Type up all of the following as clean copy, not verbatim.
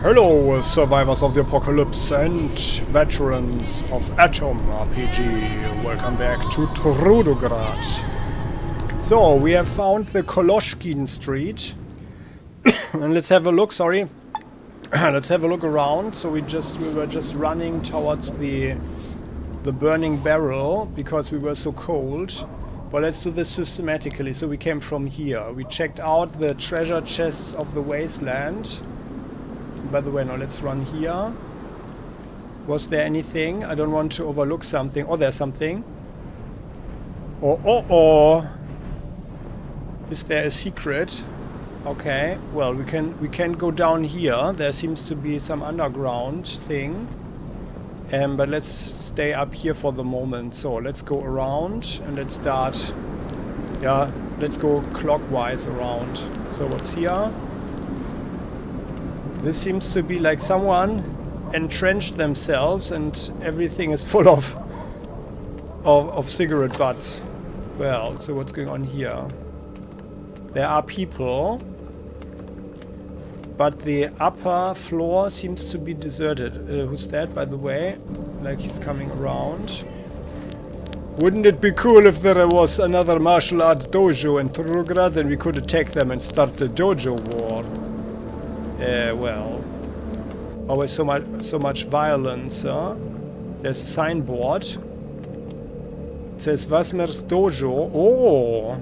Hello, survivors of the apocalypse and veterans of Atom RPG. Welcome back to Trudograd. So, we have found the Koloshkin Street. And let's have a look, sorry. Let's have a look around. So we were just running towards the burning barrel because we were so cold. But let's do this systematically. So we came from here. We checked out the treasure chests of the Wasteland. By the way, now let's run here. Was there anything? I don't want to overlook something. Oh, there's something. Oh. Is there a secret? Okay. Well, we can go down here. There seems to be some underground thing. But let's stay up here for the moment. So let's go around and let's start. Yeah, let's go clockwise around. So what's here? This seems to be like someone entrenched themselves and everything is full of cigarette butts. Well, so what's going on here? There are people, but the upper floor seems to be deserted. Who's that, by the way? Like he's coming around. Wouldn't it be cool if there was another martial arts dojo in Trudograd, then we could attack them and start the dojo war? Well, always so much violence, huh? There's a signboard. It says Vasmer's Dojo. Oh,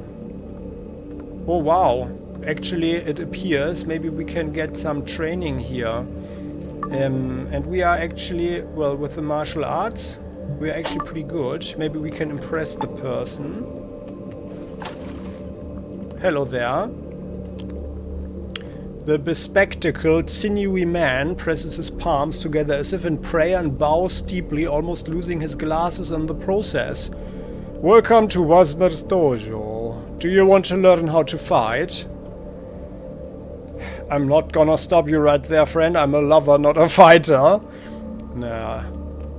wow. Actually, it appears maybe we can get some training here. And we are actually, well, with the martial arts, we are actually pretty good. Maybe we can impress the person. Hello there. The bespectacled, sinewy man presses his palms together as if in prayer and bows deeply, almost losing his glasses in the process. Welcome to Vasmer's Dojo. Do you want to learn how to fight? I'm not gonna stop you right there, friend. I'm a lover, not a fighter. Nah.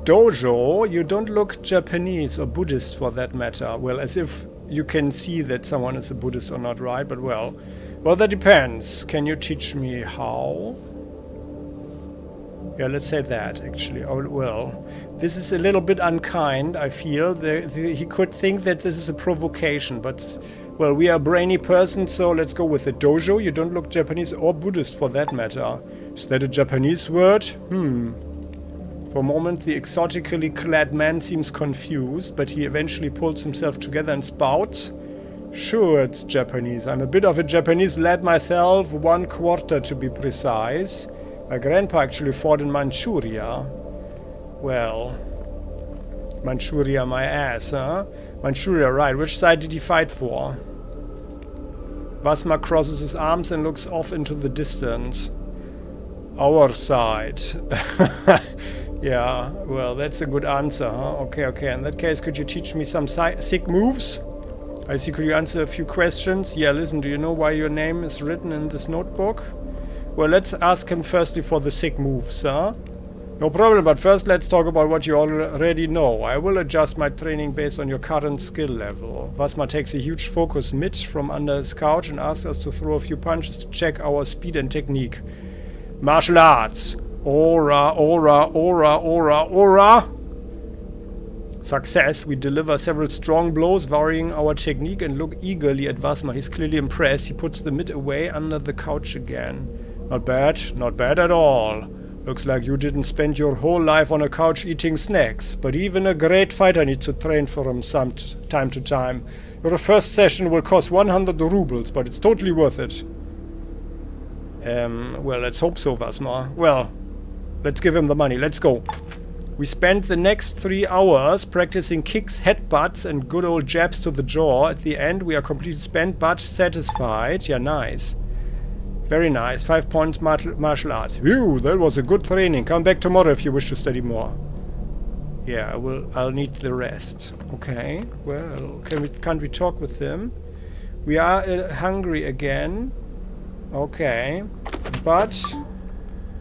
Dojo? You don't look Japanese or Buddhist for that matter. Well, as if you can see that someone is a Buddhist or not, right? But well... Well, that depends. Can you teach me how? Yeah, let's say that, actually. Oh, well. This is a little bit unkind, I feel. He could think that this is a provocation, but... Well, we are a brainy person, so let's go with the dojo. You don't look Japanese or Buddhist, for that matter. Is that a Japanese word? For a moment, the exotically clad man seems confused, but he eventually pulls himself together and spouts... Sure, it's Japanese. I'm a bit of a Japanese lad myself, 1/4 to be precise. My grandpa actually fought in Manchuria. Well, Manchuria my ass, huh? Manchuria, right. Which side did he fight for? Vasma crosses his arms and looks off into the distance. Our side. Yeah, well, that's a good answer, huh? Okay. In that case, could you teach me some sick moves? I see, could you answer a few questions? Yeah, listen, do you know why your name is written in this notebook? Well, let's ask him firstly for the sick moves, huh? No problem, but first let's talk about what you already know. I will adjust my training based on your current skill level. Vasma takes a huge focus mitt from under his couch and asks us to throw a few punches to check our speed and technique. Martial arts. Aura. Success. We deliver several strong blows, varying our technique, and look eagerly at Vasma. He's clearly impressed. He puts the mitt away under the couch again. Not bad at all. Looks like you didn't spend your whole life on a couch eating snacks. But even a great fighter needs to train for him some time to time. Your first session will cost 100 rubles, but it's totally worth it. Well, let's hope so, Vasma. Well, let's give him the money. Let's go. We spent the next 3 hours practicing kicks, headbutts, and good old jabs to the jaw. At the end, we are completely spent but satisfied. Yeah, nice. Very nice. 5 points martial arts. Phew, that was a good training. Come back tomorrow if you wish to study more. Yeah, I'll need the rest. Okay, well, can't we talk with them? We are hungry again. Okay, but...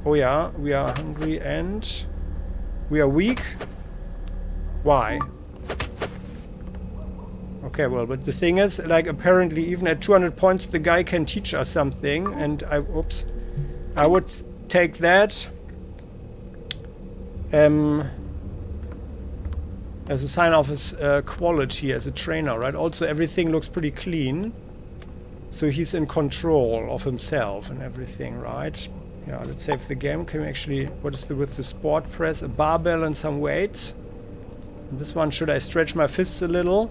Oh yeah, we are hungry and... We are weak? Why? Okay, well, but the thing is, like, apparently even at 200 points the guy can teach us something, and I would take that as a sign of his quality as a trainer, right? Also, everything looks pretty clean. So he's in control of himself and everything, right? Yeah, let's save the game. Can we actually... What is with the sport press? A barbell and some weights. And this one, should I stretch my fists a little?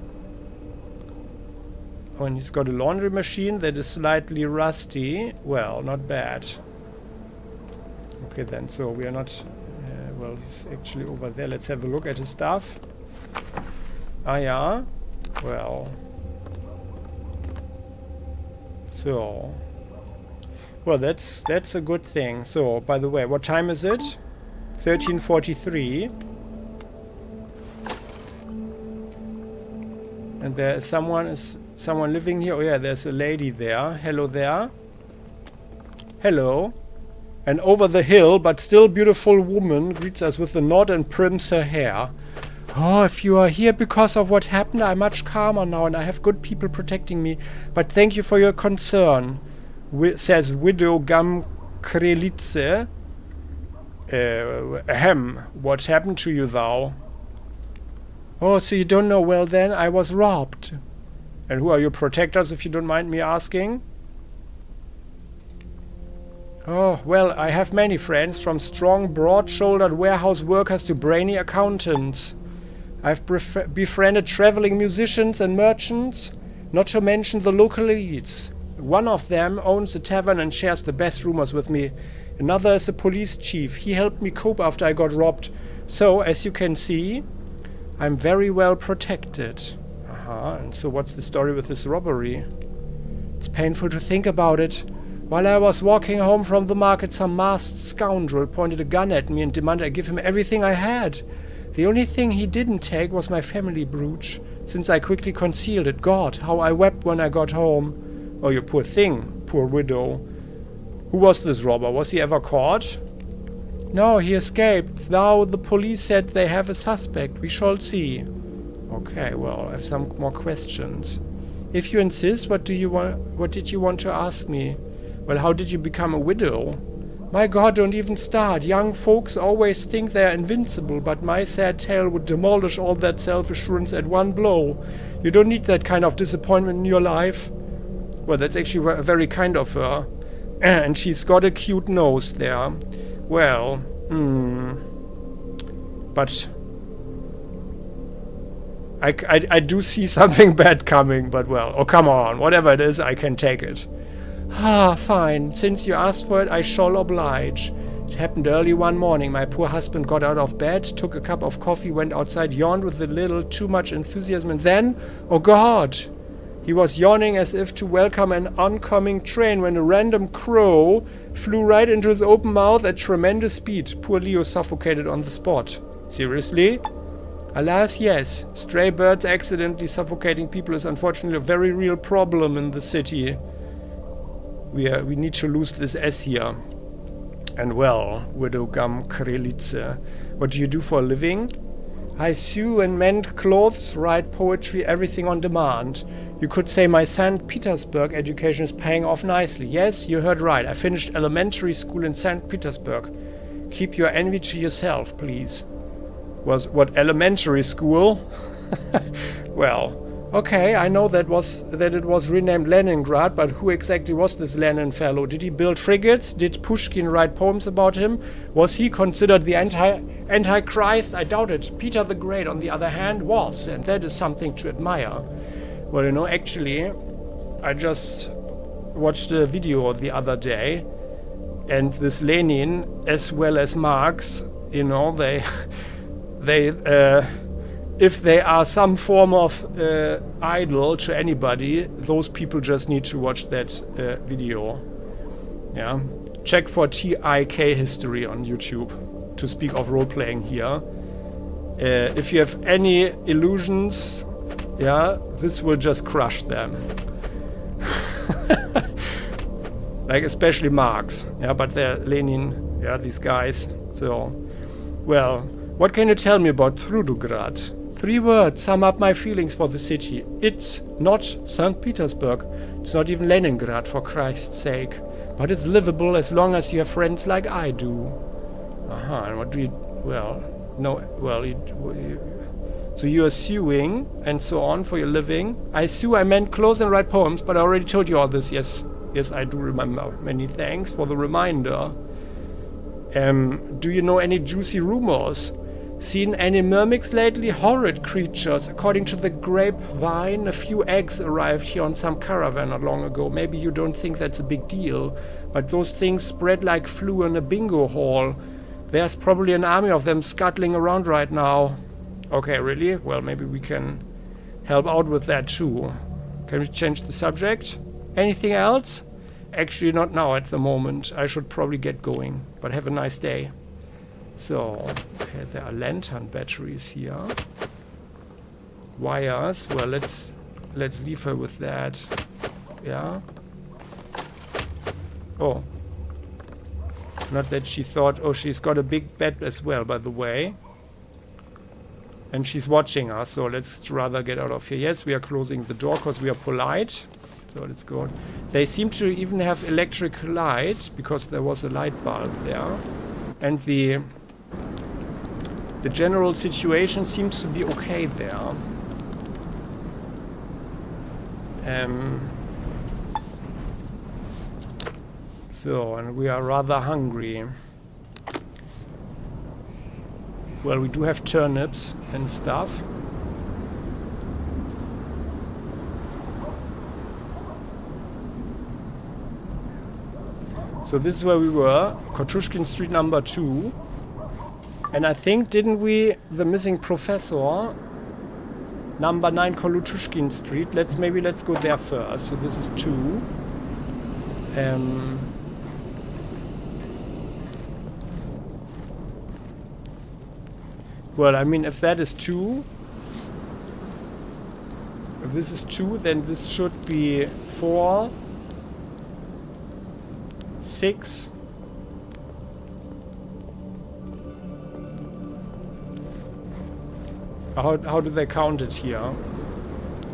Oh, and he's got a laundry machine that is slightly rusty. Well, not bad. Okay then, so we are not... well, he's actually over there. Let's have a look at his stuff. Ah, yeah. Well... So, well, that's a good thing. So, by the way, what time is it? 13:43. And there is someone living here. Oh yeah, there's a lady there. Hello there. Hello. An over the hill, but still beautiful woman greets us with a nod and prims her hair. Oh, if you are here because of what happened, I'm much calmer now and I have good people protecting me. But thank you for your concern, says Widow Gam Krelitze. Ahem, what happened to you, thou? Oh, so you don't know? Well then, I was robbed. And who are your protectors, if you don't mind me asking? Oh, well, I have many friends, from strong, broad-shouldered warehouse workers to brainy accountants. I've befriended traveling musicians and merchants, not to mention the local elites. One of them owns a tavern and shares the best rumors with me. Another is a police chief. He helped me cope after I got robbed. So, as you can see, I'm very well protected. And so what's the story with this robbery? It's painful to think about it. While I was walking home from the market, some masked scoundrel pointed a gun at me and demanded I give him everything I had. The only thing he didn't take was my family brooch, since I quickly concealed it. God, how I wept when I got home. Oh, you poor thing, poor widow. Who was this robber? Was he ever caught? No, he escaped. Now the police said they have a suspect. We shall see. Okay, well, I have some more questions. If you insist, what did you want to ask me? Well, how did you become a widow? My God, don't even start. Young folks always think they're invincible, but my sad tale would demolish all that self-assurance at one blow. You don't need that kind of disappointment in your life. Well, that's actually very kind of her. And she's got a cute nose there. Well, but I do see something bad coming, but well, oh come on, whatever it is, I can take it. Ah, fine. Since you asked for it, I shall oblige. It happened early one morning. My poor husband got out of bed, took a cup of coffee, went outside, yawned with a little too much enthusiasm, and then, oh God! He was yawning as if to welcome an oncoming train when a random crow flew right into his open mouth at tremendous speed. Poor Leo suffocated on the spot. Seriously? Alas, yes. Stray birds accidentally suffocating people is unfortunately a very real problem in the city. We need to lose this S here. And well, Widow Gam Krelitze, what do you do for a living? I sew and mend clothes, write poetry, everything on demand. You could say my St. Petersburg education is paying off nicely. Yes, you heard right. I finished elementary school in St. Petersburg. Keep your envy to yourself, please. What elementary school? Well, okay, I know that it was renamed Leningrad, but who exactly was this Lenin fellow? Did he build frigates? Did Pushkin write poems about him? Was he considered the Antichrist? I doubt it. Peter the Great, on the other hand, was, and that is something to admire. Well, you know, actually, I just watched a video the other day, and this Lenin, as well as Marx, you know, they if they are some form of idol to anybody, those people just need to watch that video. Yeah, check for TIK history on YouTube, to speak of role-playing here. If you have any illusions, yeah, this will just crush them. Like especially Marx, yeah, but they're Lenin, yeah, these guys. So, well, what can you tell me about Trudograd? 3 words sum up my feelings for the city. It's not St. Petersburg. It's not even Leningrad, for Christ's sake. But it's livable as long as you have friends like I do. And what do you... Well, no... Well, so you are suing and so on for your living. I sue, I meant close and write poems, but I already told you all this. Yes, I do remember. Many thanks for the reminder. Do you know any juicy rumors? Seen any mermaids lately? Horrid creatures. According to the grapevine, a few eggs arrived here on some caravan not long ago. Maybe you don't think that's a big deal, but those things spread like flu in a bingo hall. There's probably an army of them scuttling around right now. Okay, really? Well, maybe we can help out with that too. Can we change the subject? Anything else? Actually, not now at the moment. I should probably get going, but have a nice day. So, okay, there are lantern batteries here. Wires. Well, let's leave her with that. Yeah. Oh. Not that she thought... Oh, she's got a big bed as well, by the way. And she's watching us, so let's rather get out of here. Yes, we are closing the door because we are polite. So let's go on. They seem to even have electric light, because there was a light bulb there. And the general situation seems to be okay there. So, and we are rather hungry. Well, we do have turnips and stuff. So this is where we were, Kotushkin Street number 2. And I think, didn't we, the missing professor, number 9 Kolutushkin Street, let's go there first. So this is 2. Well, I mean, if that is 2, if this is 2, then this should be 4, 6. How do they count it here?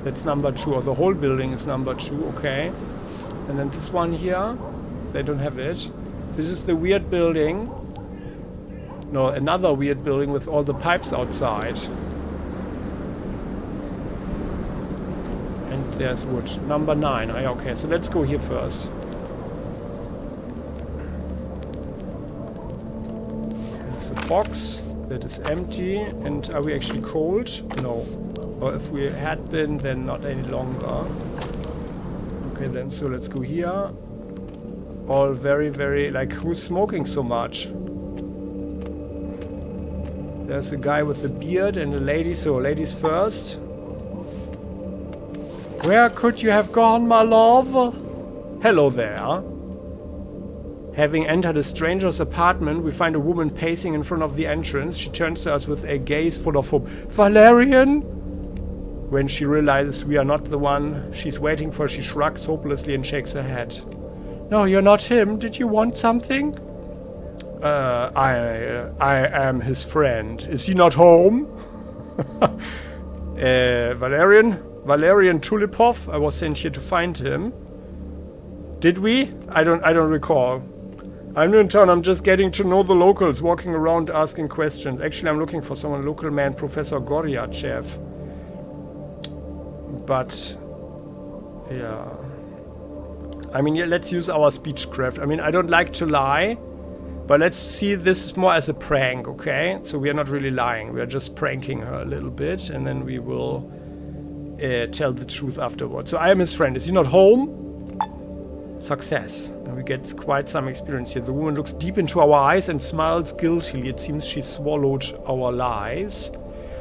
That's number 2, or the whole building is number 2, okay. And then this one here, they don't have it. This is the weird building. No, another weird building with all the pipes outside. And there's wood. Number 9. Okay, so let's go here first. There's a box that is empty. And are we actually cold? No. Or if we had been, then not any longer. Okay, then, so let's go here. All very, very... Like, who's smoking so much? There's a guy with a beard and a lady, so ladies first. Where could you have gone, my love? Hello there. Having entered a stranger's apartment, we find a woman pacing in front of the entrance. She turns to us with a gaze full of hope. Valerian? When she realizes we are not the one she's waiting for, she shrugs hopelessly and shakes her head. No, you're not him. Did you want something? I am his friend. Is he not home? Valerian Tulipov. I was sent here to find him. Did we? I don't recall. I'm new in town. I'm just getting to know the locals, walking around asking questions. Actually, I'm looking for someone, local man, Professor Goryachev. But yeah. I mean, yeah, let's use our speechcraft. I mean, I don't like to lie. But let's see this more as a prank, okay? So we are not really lying. We are just pranking her a little bit. And then we will tell the truth afterwards. So I am his friend. Is he not home? Success. And we get quite some experience here. The woman looks deep into our eyes and smiles guiltily. It seems she swallowed our lies.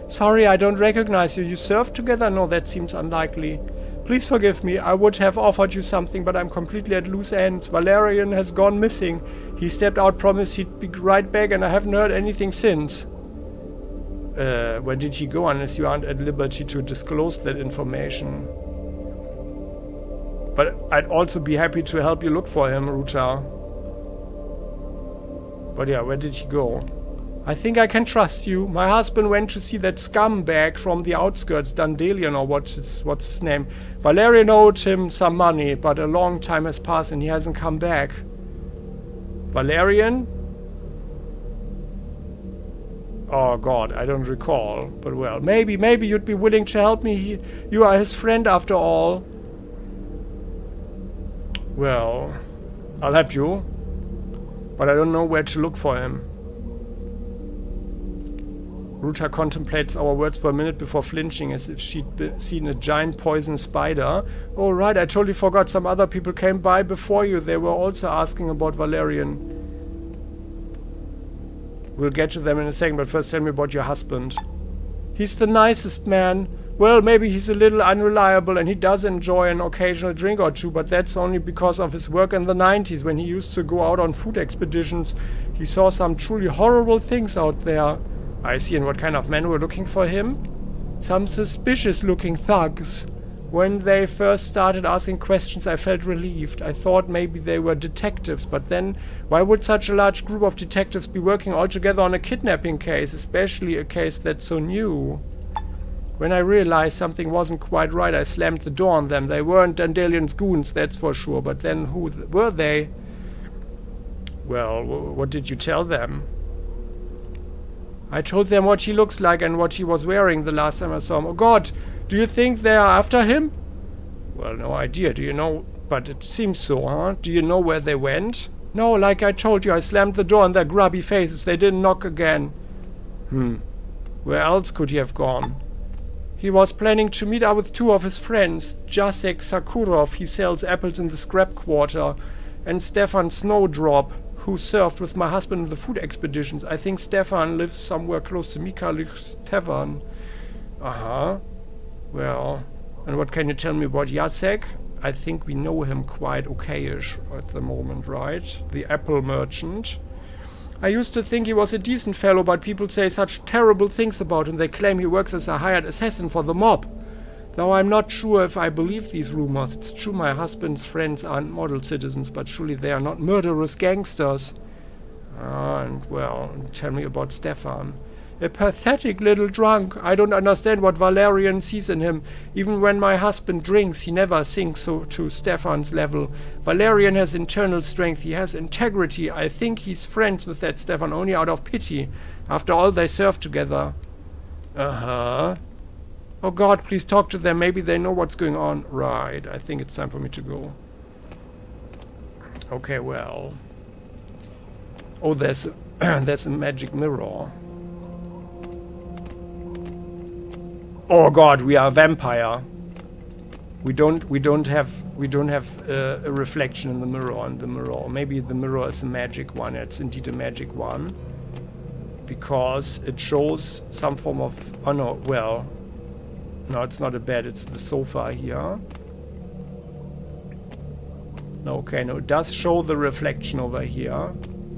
Sorry, I don't recognize you. You served together? No, that seems unlikely. Please forgive me. I would have offered you something, but I'm completely at loose ends. Valerian has gone missing. He stepped out, promised he'd be right back, and I haven't heard anything since. Where did he go, unless you aren't at liberty to disclose that information? But I'd also be happy to help you look for him, Ruta. But yeah, where did he go? I think I can trust you. My husband went to see that scumbag from the outskirts, Dandelion, or what's his name. Valerian owed him some money, but a long time has passed and he hasn't come back. Valerian? Oh god, I don't recall. But well, maybe you'd be willing to help me. You are his friend after all. Well, I'll help you. But I don't know where to look for him. Ruta contemplates our words for a minute before flinching, as if she'd seen a giant poisonous spider. Oh right, I totally forgot. Some other people came by before you. They were also asking about Valerian. We'll get to them in a second, but first tell me about your husband. He's the nicest man. Well, maybe he's a little unreliable and he does enjoy an occasional drink or two, but that's only because of his work in the 90s when he used to go out on food expeditions. He saw some truly horrible things out there. I see. And what kind of men were looking for him? Some suspicious looking thugs. When they first started asking questions, I felt relieved. I thought maybe they were detectives, but then why would such a large group of detectives be working all together on a kidnapping case, especially a case that's so new? When I realized something wasn't quite right, I slammed the door on them. They weren't Dandelian's goons, that's for sure, but then who were they? Well, what did you tell them? I told them what he looks like and what he was wearing the last time I saw him. Oh god, do you think they are after him? Well, no idea. Do you know? But it seems so, huh? Do you know where they went? No, like I told you, I slammed the door on their grubby faces. They didn't knock again. Where else could he have gone? He was planning to meet up with two of his friends. Jacek Sakurov, he sells apples in the scrap quarter, and Stefan Snowdrop, who served with my husband in the food expeditions. I think Stefan lives somewhere close to Mikalich's tavern. Uh-huh. Well, and what can you tell me about Jacek? I think we know him quite okayish at the moment, right? The apple merchant. I used to think he was a decent fellow, but people say such terrible things about him. They claim he works as a hired assassin for the mob. Though I'm not sure if I believe these rumors. It's true my husband's friends aren't model citizens, but surely they are not murderous gangsters. And well, tell me about Stefan. A pathetic little drunk. I don't understand what Valerian sees in him. Even when my husband drinks, he never sinks to Stefan's level. Valerian has internal strength. He has integrity. I think he's friends with that Stefan only out of pity. After all, they served together. Uh-huh. Oh god, please talk to them. Maybe they know what's going on. Right, I think it's time for me to go. Okay, well. Oh, there's a magic mirror. Oh god, we are a vampire. We don't have a reflection in the mirror. Maybe the mirror is a magic one. It's indeed a magic one, because it shows some form of. Oh no, well, no, it's not a bed. It's the sofa here. No, okay, no, it does show the reflection over here.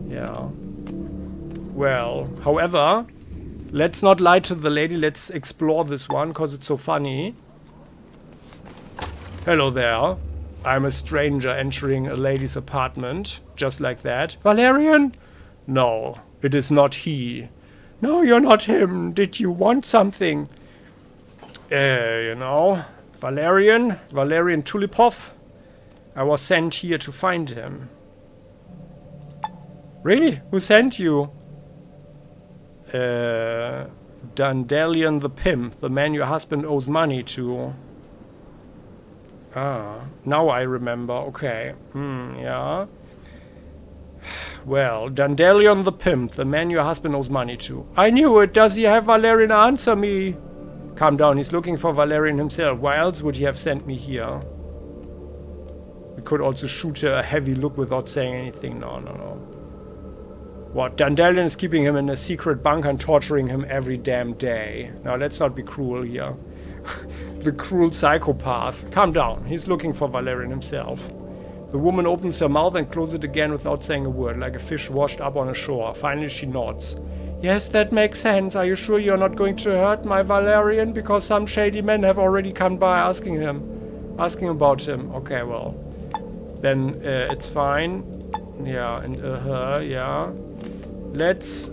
Yeah. Well, however. Let's not lie to the lady. Let's explore this one, because it's so funny. Hello there. I'm a stranger entering a lady's apartment. Just like that. Valerian? No, it is not he. No, you're not him. Did you want something? You know. Valerian Tulipov. I was sent here to find him. Really? Who sent you? Dandelion the pimp, the man your husband owes money to. Ah, now I remember. Okay. Yeah. Well, Dandelion the pimp, the man your husband owes money to. I knew it. Does he have Valerian? Answer me. Calm down. He's looking for Valerian himself. Why else would he have sent me here? We could also shoot a heavy look without saying anything. No. What? Dandelion is keeping him in a secret bunker and torturing him every damn day. Now, let's not be cruel here. The cruel psychopath. Calm down. He's looking for Valerian himself. The woman opens her mouth and closes it again without saying a word, like a fish washed up on a shore. Finally, she nods. Yes, that makes sense. Are you sure you're not going to hurt my Valerian? Because some shady men have already come by asking about him. Okay, well. Then, it's fine. Yeah, and her, yeah. Let's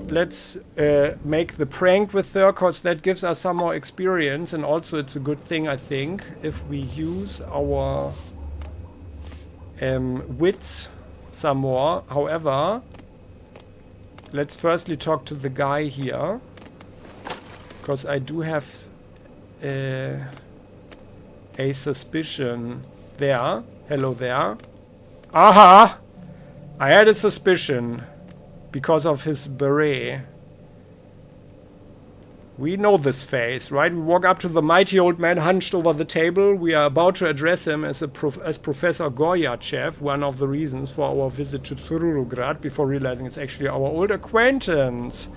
make the prank with her, because that gives us some more experience, and also it's a good thing, I think, if we use our wits some more. However, let's firstly talk to the guy here. Because I do have a suspicion there. Hello there. Aha! I had a suspicion because of his beret. We know this face, right? We walk up to the mighty old man hunched over the table. We are about to address him as Professor Goryachev, one of the reasons for our visit to Trudograd, before realizing it's actually our old acquaintance.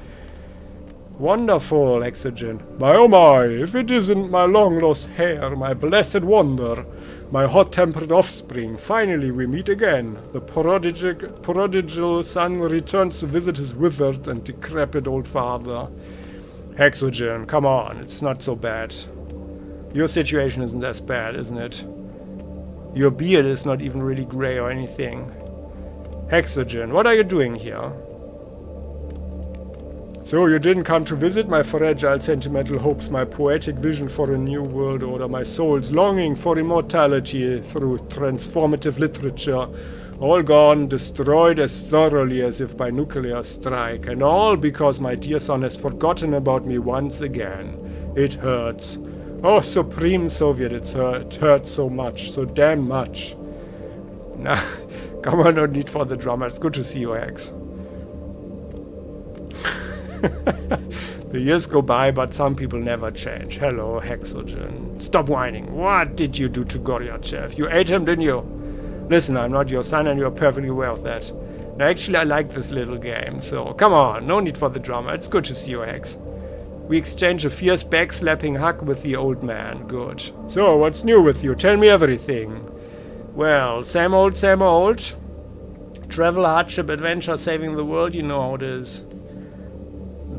Wonderful, Hexogen. My oh my, if it isn't my long-lost hair, my blessed wonder, my hot-tempered offspring, finally we meet again. The prodigal son returns to visit his withered and decrepit old father. Hexogen, come on, it's not so bad. Your situation isn't as bad, isn't it? Your beard is not even really grey or anything. Hexogen, what are you doing here? So you didn't come to visit my fragile sentimental hopes, my poetic vision for a new world order, my soul's longing for immortality through transformative literature, all gone, destroyed as thoroughly as if by nuclear strike, and all because my dear son has forgotten about me once again. It hurts. Oh, Supreme Soviet, it hurts so much, so damn much. Nah, come on, no need for the drama. It's good to see you, Hex. The years go by, but some people never change. Hello, Hexogen. Stop whining. What did you do to Goryachev? You ate him, didn't you? Listen, I'm not your son and you're perfectly aware of that. Now, actually, I like this little game, so come on, no need for the drama. It's good to see you, Hex. We exchange a fierce back-slapping hug with the old man. Good. So, what's new with you? Tell me everything. Well, same old, same old. Travel, hardship, adventure, saving the world, you know how it is.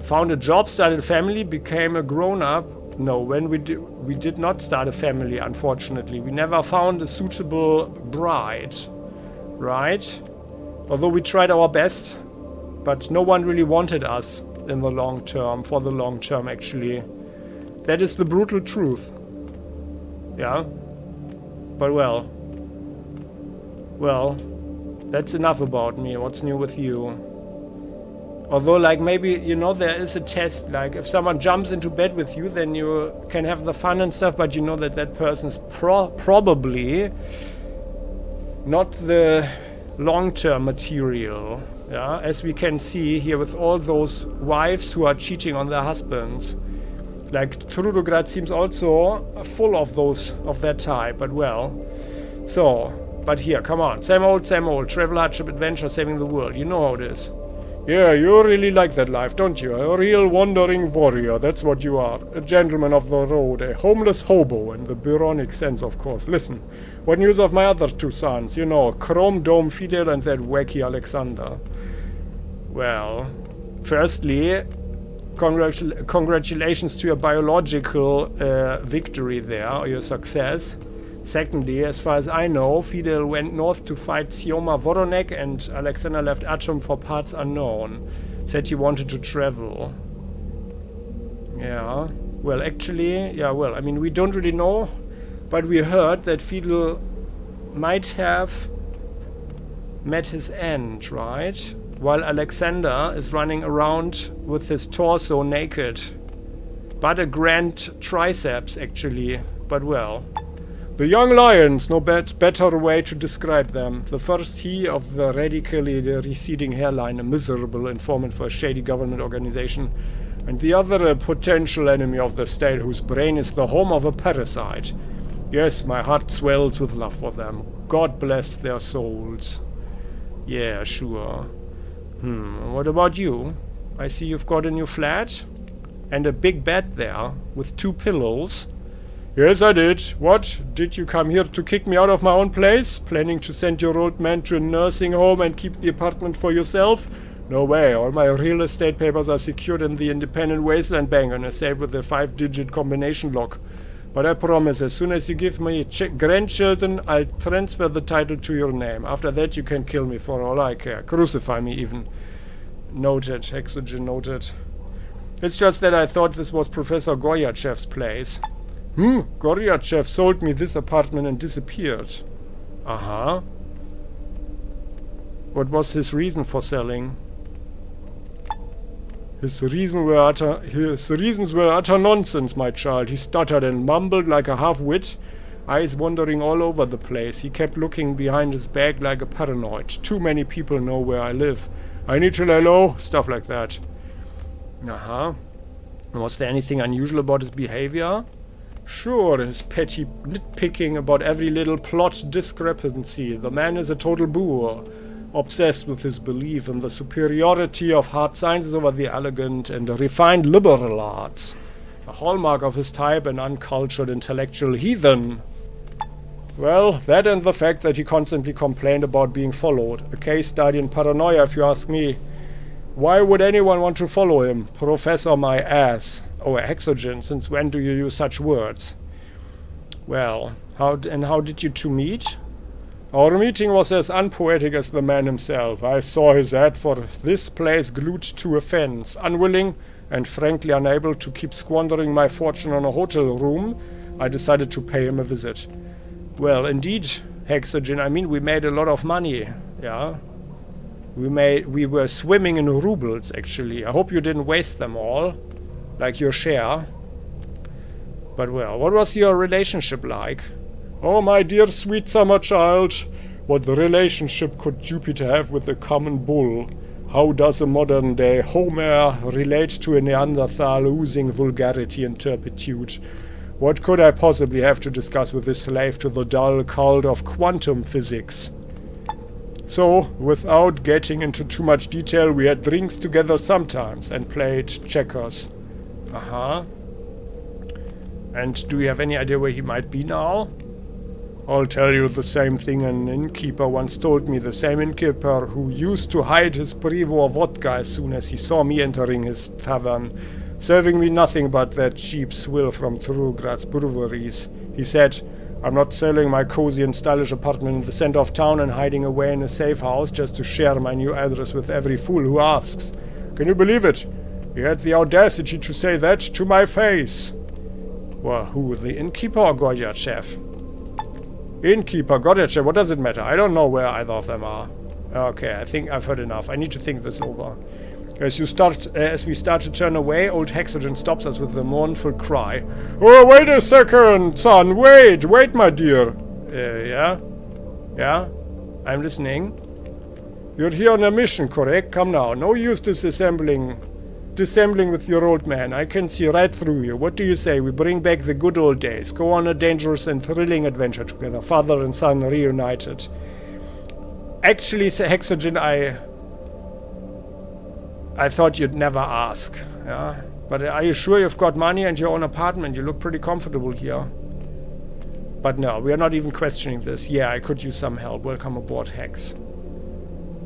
Found a job, started a family, became a grown-up. No, when we did not start a family, unfortunately. We never found a suitable bride, right? Although we tried our best, but no one really wanted us in the long term, for the long term, actually. That is the brutal truth. Yeah? But well, that's enough about me. What's new with you? Although, like, maybe, you know, there is a test, like, if someone jumps into bed with you, then you can have the fun and stuff, but you know that that person is probably not the long-term material, yeah? As we can see here with all those wives who are cheating on their husbands. Like, Trudograd seems also full of those, of that type, but well. So, but here, come on, same old, travel, hardship, adventure, saving the world, you know how it is. Yeah, you really like that life, don't you? A real wandering warrior, that's what you are. A gentleman of the road, a homeless hobo, in the Byronic sense, of course. Listen, what news of my other two sons? You know, Chrome Dome Fidel and that wacky Alexander. Well, firstly, congratulations to your biological victory there, or your success. Secondly, as far as I know, Fidel went north to fight Sioma Voronek and Alexander left Atom for parts unknown. Said he wanted to travel. Yeah, well, actually, yeah, well, I mean, we don't really know, but we heard that Fidel might have met his end, right? While Alexander is running around with his torso naked. But a grand triceps, actually, but well. The young lions, no better way to describe them. The first he of the radically receding hairline, a miserable informant for a shady government organization, and the other a potential enemy of the state whose brain is the home of a parasite. Yes, my heart swells with love for them. God bless their souls. Yeah, sure. What about you? I see you've got a new flat and a big bed there with 2 pillows. Yes, I did. What? Did you come here to kick me out of my own place? Planning to send your old man to a nursing home and keep the apartment for yourself? No way. All my real estate papers are secured in the independent Wasteland bank and a safe with a 5-digit combination lock. But I promise, as soon as you give me grandchildren, I'll transfer the title to your name. After that, you can kill me for all I care. Crucify me even. Noted. Hexogen noted. It's just that I thought this was Professor Goryachev's place. Goryachev sold me this apartment and disappeared. What was his reason for selling? His reasons were utter nonsense, my child. He stuttered and mumbled like a half-wit, eyes wandering all over the place. He kept looking behind his back like a paranoid. Too many people know where I live. I need to lay low, stuff like that. Was there anything unusual about his behavior? Sure, his petty nitpicking about every little plot discrepancy. The man is a total boor, obsessed with his belief in the superiority of hard sciences over the elegant and refined liberal arts. A hallmark of his type, an uncultured intellectual heathen. Well, that and the fact that he constantly complained about being followed. A case study in paranoia, if you ask me. Why would anyone want to follow him? Professor my ass. Oh, Hexogen, since when do you use such words? Well, how did you two meet? Our meeting was as unpoetic as the man himself. I saw his ad for this place glued to a fence. Unwilling and frankly unable to keep squandering my fortune on a hotel room, I decided to pay him a visit. Well, indeed, Hexogen, I mean, we made a lot of money, yeah? We were swimming in rubles, actually. I hope you didn't waste them all. Like your share. But well, what was your relationship like? Oh, my dear sweet summer child. What relationship could Jupiter have with a common bull? How does a modern-day Homer relate to a Neanderthal oozing vulgarity and turpitude? What could I possibly have to discuss with this slave to the dull cult of quantum physics? So, without getting into too much detail, we had drinks together sometimes and played checkers. And do you have any idea where he might be now? I'll tell you the same thing an innkeeper once told me. The same innkeeper who used to hide his pre-war vodka as soon as he saw me entering his tavern, serving me nothing but that cheap swill from Trudograd's breweries. He said, I'm not selling my cozy and stylish apartment in the center of town and hiding away in a safe house just to share my new address with every fool who asks. Can you believe it? He had the audacity to say that to my face. Well, who, the innkeeper or Goryachev? Innkeeper, Goryachev, what does it matter? I don't know where either of them are. Okay, I think I've heard enough. I need to think this over. As we start to turn away, old Hexogen stops us with a mournful cry. Oh, wait a second, son! Wait, my dear! Yeah? Yeah? I'm listening. You're here on a mission, correct? Come now. No use disassembling with your old man. I can see right through you. What do you say? We bring back the good old days. Go on a dangerous and thrilling adventure together. Father and son reunited. Actually, Hexogen, I thought you'd never ask. Yeah? But are you sure you've got money and your own apartment? You look pretty comfortable here. But no, we are not even questioning this. Yeah, I could use some help. Welcome aboard, Hex.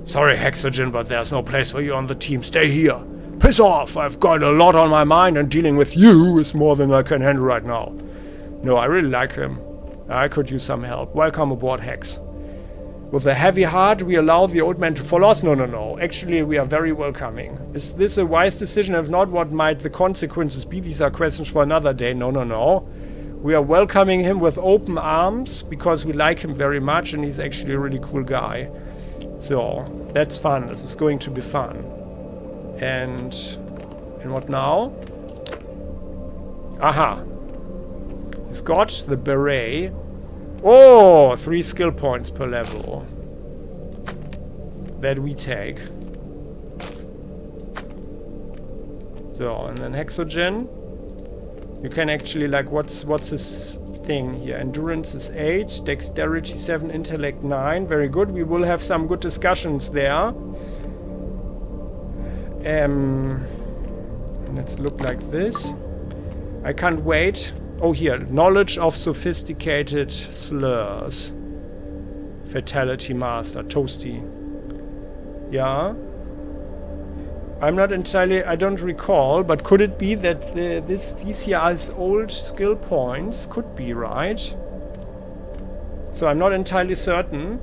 Sorry, Hexogen, but there's no place for you on the team. Stay here. Piss off! I've got a lot on my mind and dealing with you is more than I can handle right now. No, I really like him. I could use some help. Welcome aboard, Hex. With a heavy heart, we allow the old man to follow us? No. Actually, we are very welcoming. Is this a wise decision? If not, what might the consequences be? These are questions for another day. No. We are welcoming him with open arms because we like him very much and he's actually a really cool guy. So, that's fun. This is going to be fun. And what now? Aha. He's got the beret. Oh, 3 skill points per level. That we take. So, and then Hexogen. You can actually, like, what's this thing here? Endurance is 8, Dexterity 7, Intellect 9. Very good. We will have some good discussions there. Let's look like this. I can't wait. Oh, here. Knowledge of sophisticated slurs. Fatality Master. Toasty. Yeah. I'm not entirely... I don't recall, but could it be that these here are old skill points? Could be, right? So I'm not entirely certain.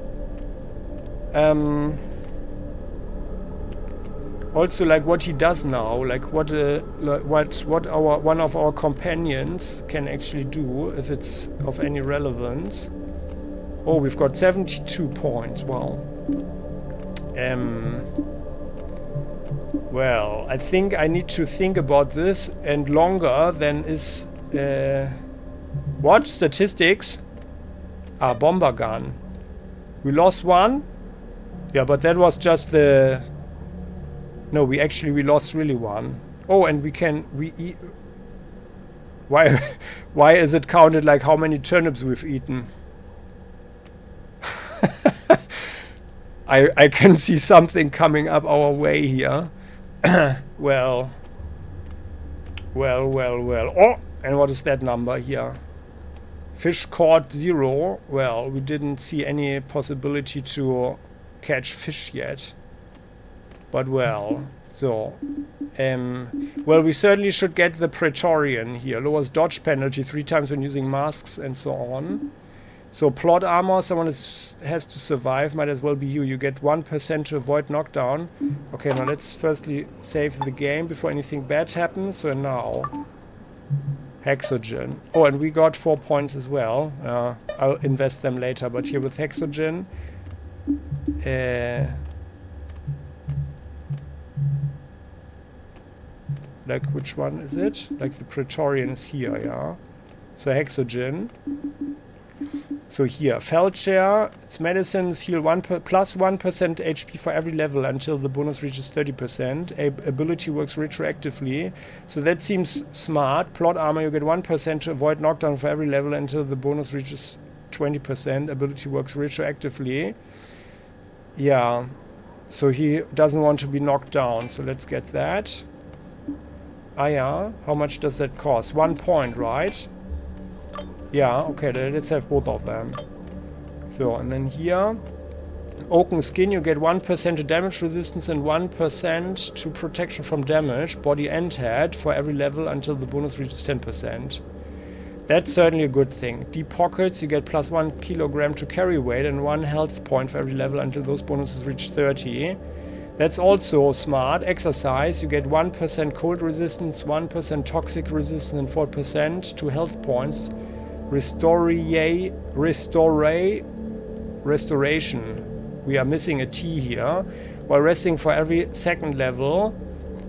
Also, like what he does now, like what one of our companions can actually do, if it's of any relevance. Oh, we've got 72 points. Wow. Well, I think I need to think about this, and longer than is... what? Statistics? Ah, bomber gun. We lost one? Yeah, but that was just the... No, we lost really one. Oh, and why why is it counted like how many turnips we've eaten? I can see something coming up our way here. Well. Oh, and what is that number here? Fish caught 0. Well, we didn't see any possibility to catch fish yet. But well, so... well, we certainly should get the Praetorian here. Lowers dodge penalty 3 times when using masks and so on. So plot armor, someone has to survive. Might as well be you. You get 1% to avoid knockdown. Okay, now let's firstly save the game before anything bad happens. So now... Hexogen. Oh, and we got 4 points as well. I'll invest them later. But here with Hexogen... like, which one is it? Like, the Praetorian is here, yeah. So, Hexogen. So, here. Feldshare. Its medicines heal plus 1% HP for every level until the bonus reaches 30%. Ability works retroactively. So, that seems smart. Plot armor, you get 1% to avoid knockdown for every level until the bonus reaches 20%. Ability works retroactively. Yeah. So, he doesn't want to be knocked down. So, let's get that. Ah, yeah. How much does that cost? 1 point, right? Yeah, okay, let's have both of them. So, and then here, Oaken Skin, you get 1% to damage resistance and 1% to protection from damage, body and head, for every level until the bonus reaches 10%. That's certainly a good thing. Deep Pockets, you get plus 1 kilogram to carry weight and 1 health point for every level until those bonuses reach 30. That's also smart. Exercise, you get 1% cold resistance, 1% toxic resistance, and 4% to health points. Restoration. We are missing a T here. While resting for every second level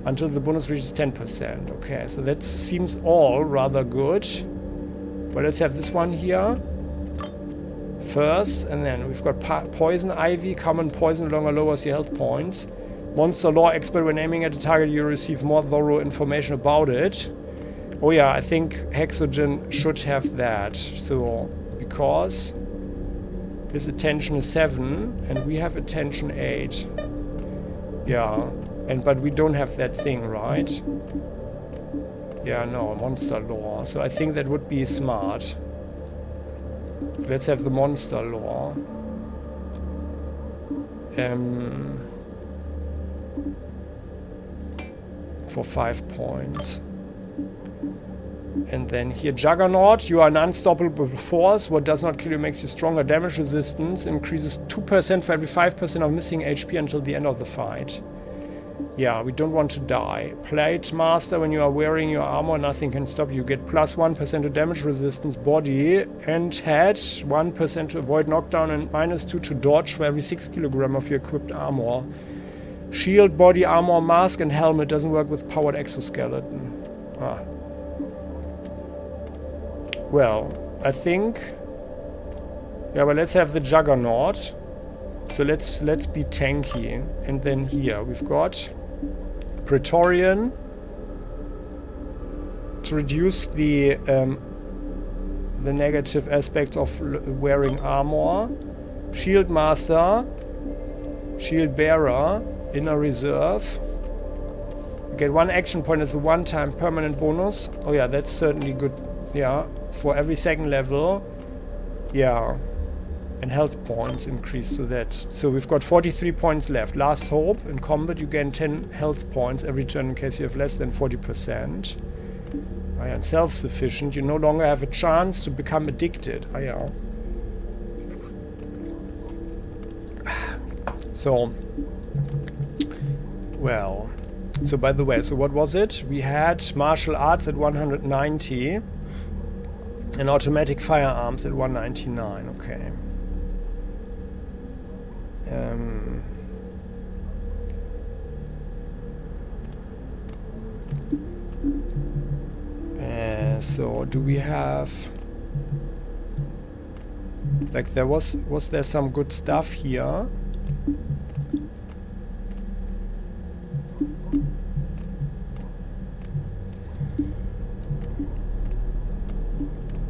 until the bonus reaches 10%. Okay, so that seems all rather good. But let's have this one here first, and then we've got Poison Ivy. Common poison no longer lowers your health points. Monster Lore Expert, when aiming at a target, you receive more thorough information about it. Oh yeah, I think Hexogen should have that. So, because his attention is 7, and we have attention 8. Yeah, but we don't have that thing, right? Yeah, no, Monster Lore. So I think that would be smart. Let's have the Monster Lore. For 5 points. And then here, Juggernaut, you are an unstoppable force. What does not kill you makes you stronger. Damage resistance increases 2% for every 5% of missing HP until the end of the fight. Yeah, we don't want to die. Plate Master, when you are wearing your armor, nothing can stop you. You get plus 1% to damage resistance, body and head. 1% to avoid knockdown and minus 2 to dodge for every 6 kilogram of your equipped armor. Shield, body armor, mask, and helmet doesn't work with powered exoskeleton. Ah. Well, I think... Yeah, but let's have the Juggernaut. So let's be tanky. And then here we've got Praetorian to reduce the negative aspects of wearing armor. Shield Master, Shield Bearer, Inner Reserve. You get 1 action point as a one-time permanent bonus. Oh yeah, that's certainly good. Yeah, for every second level. Yeah. And health points increase to that. So we've got 43 points left. Last Hope. In combat you gain 10 health points every turn in case you have less than 40%. Oh yeah, and self-sufficient. You no longer have a chance to become addicted. Oh yeah. So... Well, so by the way, so what was it? We had martial arts at 190 and automatic firearms at 199. Okay. So do we have... Like there was there some good stuff here?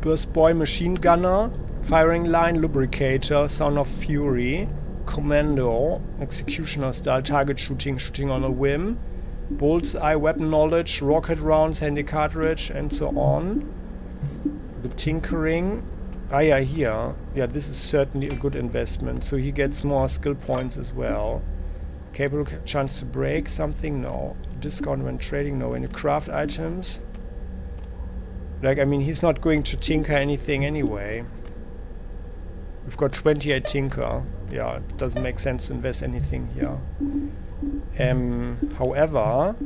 Burst boy, machine gunner, firing line, lubricator, sound of fury, commando, executioner style, target shooting, shooting on a whim, bullseye, weapon knowledge, rocket rounds, handy cartridge, and so on. The tinkering. Ah, yeah, here. Yeah, this is certainly a good investment. So he gets more skill points as well. Capable chance to break something? No. Discount when trading? No. When you craft items? Like, I mean, he's not going to tinker anything anyway. We've got 28 tinker. Yeah, it doesn't make sense to invest anything here. However,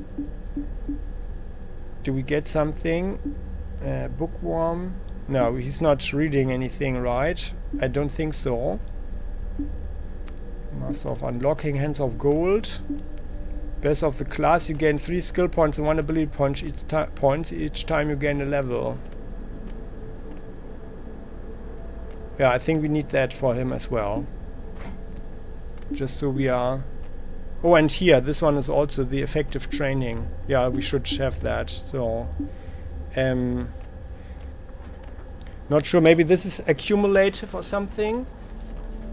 do we get something? Bookworm? No, he's not reading anything, right? I don't think so. Master of Unlocking, Hands of Gold. Best of the class, you gain 3 skill points and 1 ability point each time you gain a level. Yeah, I think we need that for him as well. Just so we are... Oh, and here, this one is also the effective training. Yeah, we should have that. So, not sure, maybe this is accumulative or something.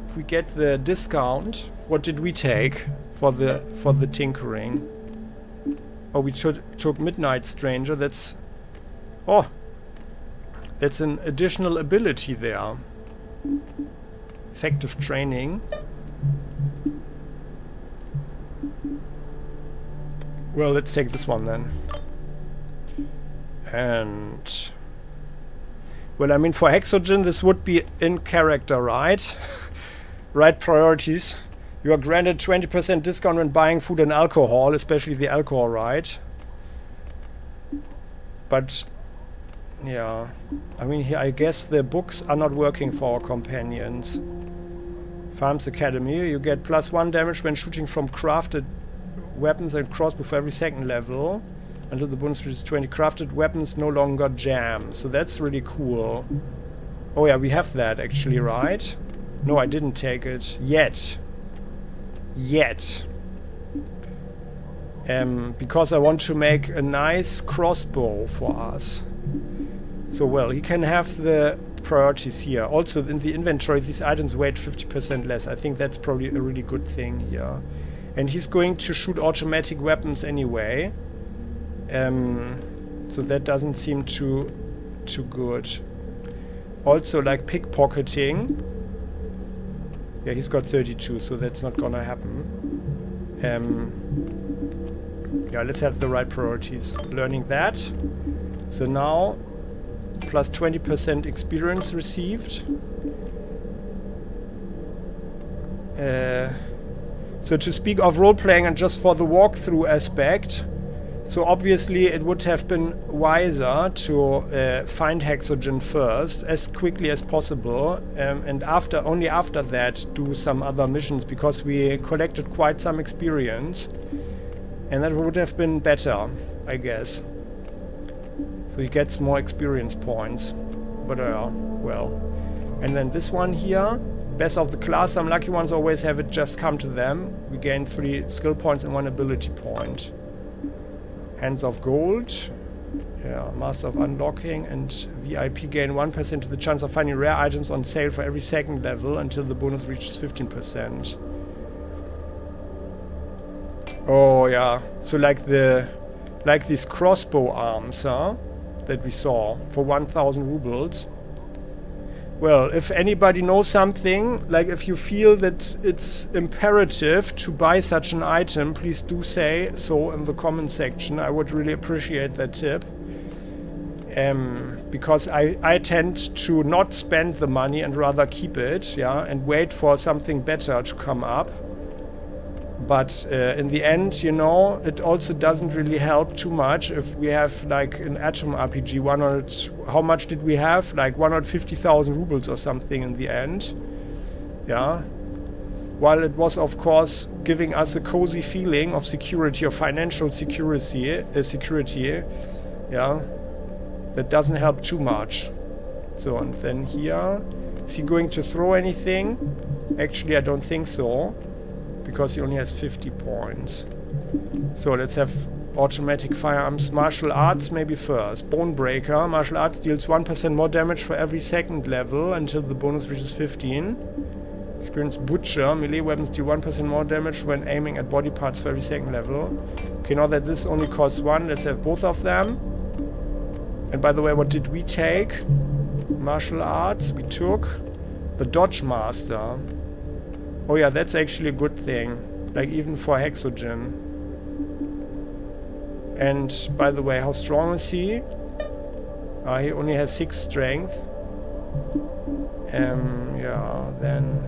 If we get the discount, what did we take for the tinkering? Oh, we took Midnight Stranger. That's... Oh! That's an additional ability there. Effective training. Well, let's take this one then. And... Well, I mean, for Hexogen, this would be in character, right? Right priorities. You are granted 20% discount when buying food and alcohol, especially the alcohol, right? But, yeah. I mean, here, I guess the books are not working for our companions. Farms Academy, you get +1 damage when shooting from crafted weapons and crossbow for every second level. Until the bonus reaches 20. Crafted weapons no longer jam. So that's really cool. Oh yeah, we have that actually, right? No, I didn't take it. Yet. Because I want to make a nice crossbow for us. So, well, he can have the priorities here. Also, in the inventory, these items weight 50% less. I think that's probably a really good thing here. And he's going to shoot automatic weapons anyway. So that doesn't seem too good. Also, like pickpocketing. Yeah, he's got 32, so that's not gonna happen. Yeah, let's have the right priorities. Learning that. So now, plus 20% experience received. So to speak of role-playing and just for the walkthrough aspect, so obviously it would have been wiser to find Hexogen first, as quickly as possible, and only after that do some other missions, because we collected quite some experience, and that would have been better, I guess. So he gets more experience points, but well. And then this one here, best of the class, some lucky ones always have it just come to them. We gain 3 skill points and 1 ability point. Hands of Gold, yeah, Master of Unlocking, and VIP gain 1% to the chance of finding rare items on sale for every second level until the bonus reaches 15%. Oh yeah, so like these crossbow arms, huh? That we saw for 1,000 rubles. Well, if anybody knows something, like if you feel that it's imperative to buy such an item, please do say so in the comment section. I would really appreciate that tip. Because I tend to not spend the money and rather keep it, yeah, and wait for something better to come up. But in the end, you know, it also doesn't really help too much if we have like an Atom RPG 100... How much did we have? Like 150,000 rubles or something in the end. Yeah. While it was, of course, giving us a cozy feeling of security, of financial security. Yeah. that doesn't help too much. So, and then here, is he going to throw anything? Actually, I don't think so, because he only has 50 points. So let's have automatic firearms. Martial arts maybe first. Bone breaker. Martial arts deals 1% more damage for every second level until the bonus reaches 15. Experience butcher. Melee weapons deal 1% more damage when aiming at body parts for every second level. Okay, now that this only costs 1, let's have both of them. And by the way, what did we take? Martial arts. We took the Dodge Master. Oh yeah, that's actually a good thing. Like even for Hexogen. And by the way, how strong is he? He only has 6 strength. Yeah, then...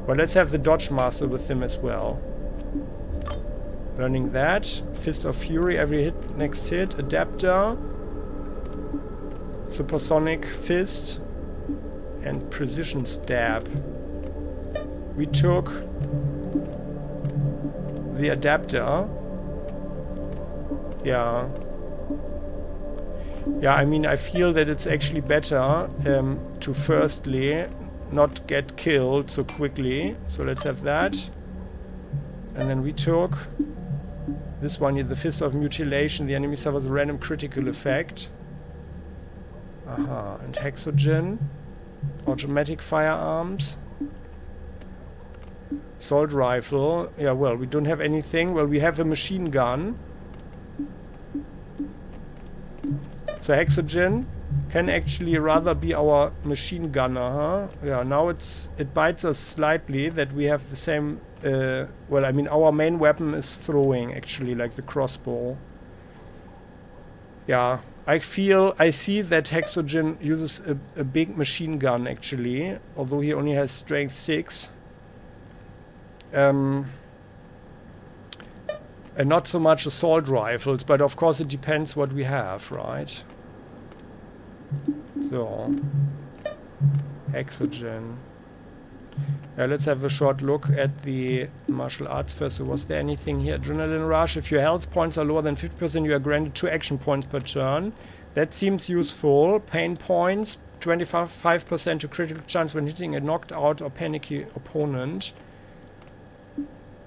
Well, let's have the Dodge Master with him as well. Learning that. Fist of Fury, every hit, next hit. Adapter. Supersonic Fist. And Precision Stab. We took the Adapter. Yeah. Yeah, I mean, I feel that it's actually better to firstly not get killed so quickly. So let's have that. And then we took this one here, the Fist of Mutilation. The enemy suffers a random critical effect. Aha, and Hexogen. Automatic firearms. Assault rifle. Yeah, well, we don't have anything. Well, we have a machine gun. So Hexogen can actually rather be our machine gunner, huh? Yeah, now it bites us slightly that we have the same... well, I mean, our main weapon is throwing, actually, like the crossbow. Yeah, I see that Hexogen uses a big machine gun, actually, although he only has strength 6. And not so much assault rifles, but of course it depends what we have, right? So, Hexogen. Let's have a short look at the martial arts first. So was there anything here? Adrenaline rush. If your health points are lower than 50%, you are granted 2 action points per turn. That seems useful. Pain points. 25% to critical chance when hitting a knocked out or panicky opponent.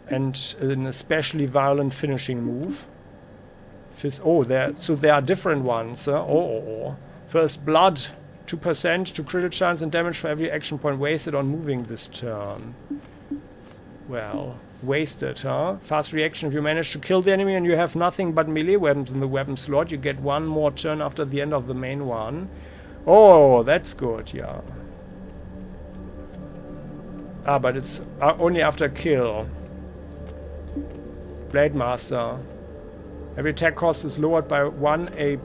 And an especially violent finishing move. So there are different ones. First blood. 2% to critical chance and damage for every action point wasted on moving this turn. Well, wasted, huh? Fast reaction. If you manage to kill the enemy and you have nothing but melee weapons in the weapon slot, you get 1 more turn after the end of the main one. Oh, that's good, yeah. But it's only after kill. Blade Master. Every attack cost is lowered by 1 AP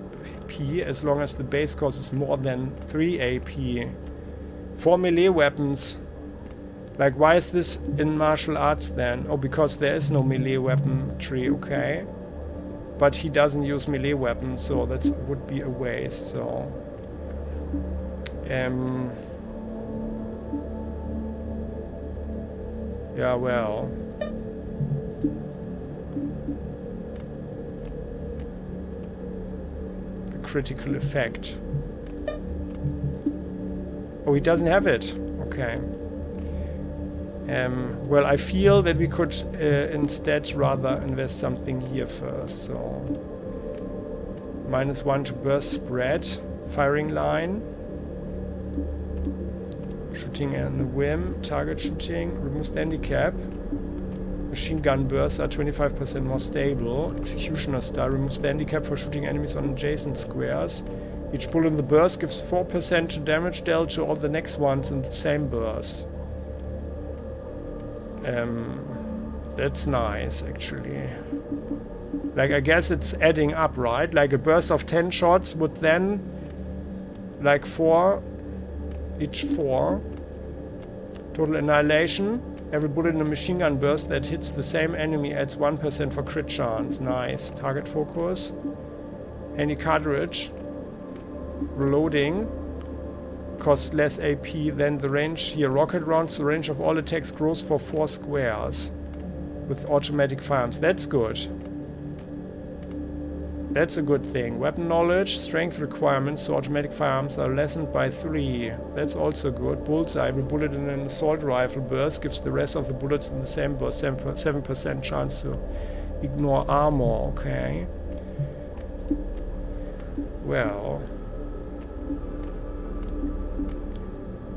as long as the base cost is more than 3 AP. 4 melee weapons. Like, why is this in martial arts then? Oh, because there is no melee weapon tree, okay. But he doesn't use melee weapons, so that would be a waste, so... yeah, well... critical effect. Oh, he doesn't have it. Okay. Well, I feel that we could instead rather invest something here first. So, -1 to burst spread. Firing line. Shooting on a whim. Target shooting. Removes the handicap. Machine gun bursts are 25% more stable. Executioner style removes the handicap for shooting enemies on adjacent squares. Each bullet in the burst gives 4% to damage dealt to all the next ones in the same burst. That's nice, actually. Like, I guess it's adding up, right? Like, a burst of 10 shots would then... like 4... each 4. Total annihilation. Every bullet in a machine gun burst that hits the same enemy adds 1% for crit chance. Nice. Target focus. Any cartridge. Reloading. Costs less AP than the range here. Rocket rounds. The range of all attacks grows for 4 squares. With automatic firearms. That's good. That's a good thing. Weapon knowledge, strength requirements, so automatic firearms are lessened by 3. That's also good. Bullseye. Every bullet in an assault rifle burst gives the rest of the bullets in the same burst 7% chance to ignore armor. Okay. Well.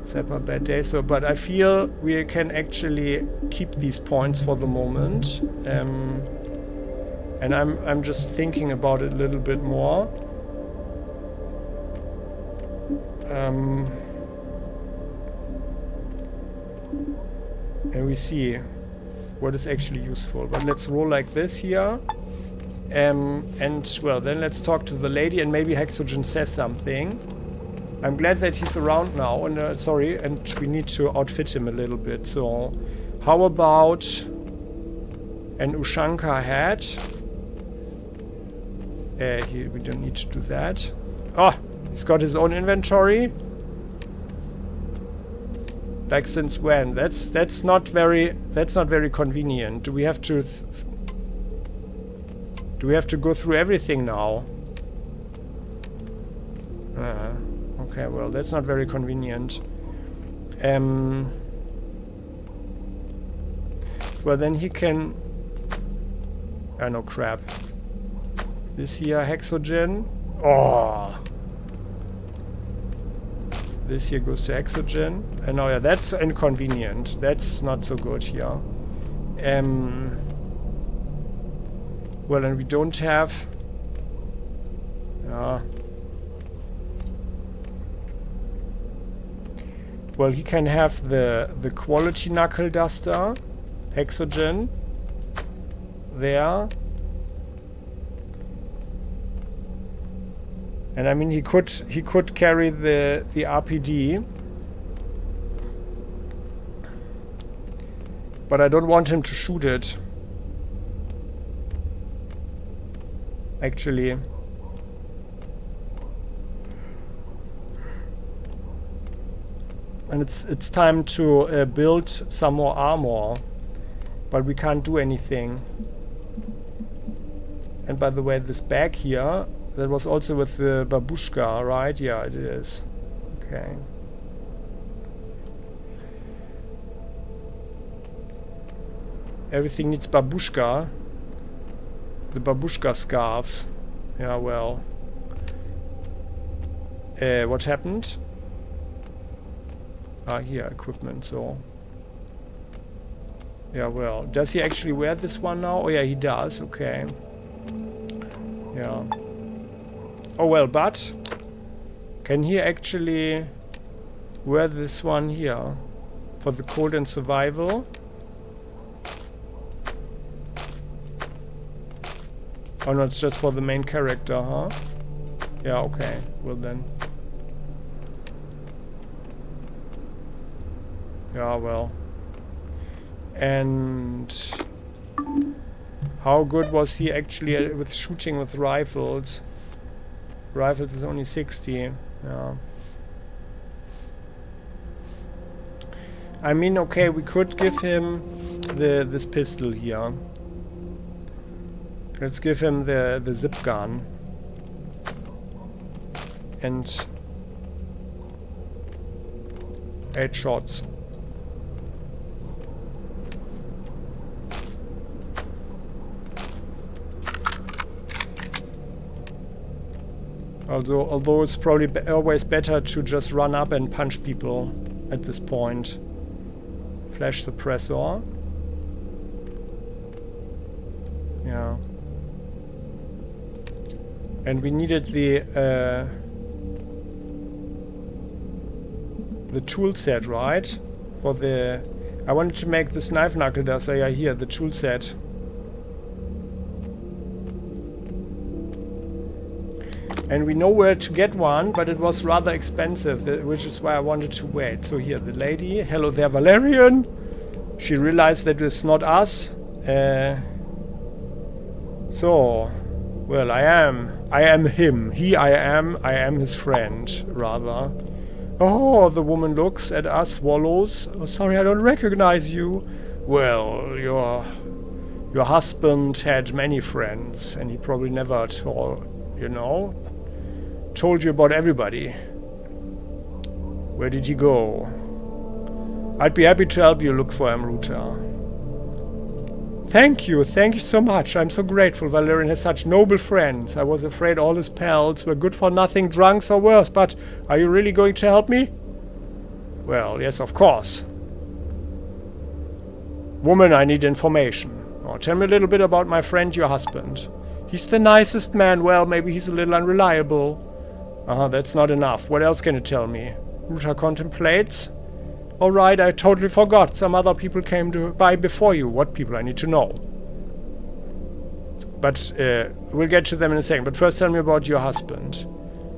Zapper bad day. So, but I feel we can actually keep these points for the moment. And I'm just thinking about it a little bit more. And we see what is actually useful. But let's roll like this here. And well, then let's talk to the lady and maybe Hexogen says something. I'm glad that he's around now. And sorry, and we need to outfit him a little bit. So, how about an Ushanka hat? We don't need to do that. Oh, he's got his own inventory. Like since when? That's not very convenient. Do we have to go through everything now? Okay, well, that's not very convenient. Well, then he can... no, crap. This here, Hexogen. Oh! This here goes to Hexogen. And oh yeah, that's inconvenient. That's not so good here. Well, and we don't have... well, he can have the quality knuckle duster. Hexogen. There. And I mean, he could carry the RPD, but I don't want him to shoot it. Actually, and it's time to build some more armor, but we can't do anything. And by the way, this bag here. That was also with the babushka, right? Yeah, it is. Okay. Everything needs babushka. The babushka scarves. Yeah, well. What happened? Here, equipment, so. Yeah, well. Does he actually wear this one now? Oh, yeah, he does. Okay. Yeah. Oh well, but can he actually wear this one here for the cold and survival? Oh no, it's just for the main character, huh? Yeah, okay. Well then. Yeah, well. And how good was he actually with shooting with rifles? Rifles is only 60. Yeah. I mean, okay, we could give him this pistol here. Let's give him the zip gun. And 8 shots. Although it's probably always better to just run up and punch people at this point. Flash suppressor. Yeah. And we needed the tool set, right? For the... I wanted to make this knife knuckle duster. Yeah, here, the tool set. And we know where to get one, but it was rather expensive, which is why I wanted to wait. So here, the lady. Hello there, Valerian. She realized that it's not us. So, well, I am him. I am his friend, rather. Oh, the woman looks at us, swallows. Oh, sorry, I don't recognize you. Well, Your husband had many friends, and he probably never told you about everybody. Where did he go? I'd be happy to help you look for him, Ruta. Thank you so much. I'm so grateful. Valerian has such noble friends. I was afraid all his pals were good-for-nothing drunks or worse, but are you really going to help me? Well, yes, of course. Woman, I need information. Oh, tell me a little bit about my friend, your husband. He's the nicest man. Well, maybe he's a little unreliable. That's not enough. What else can you tell me? Ruta contemplates. Alright, I totally forgot. Some other people came by before you. What people? I need to know. But we'll get to them in a second. But first tell me about your husband.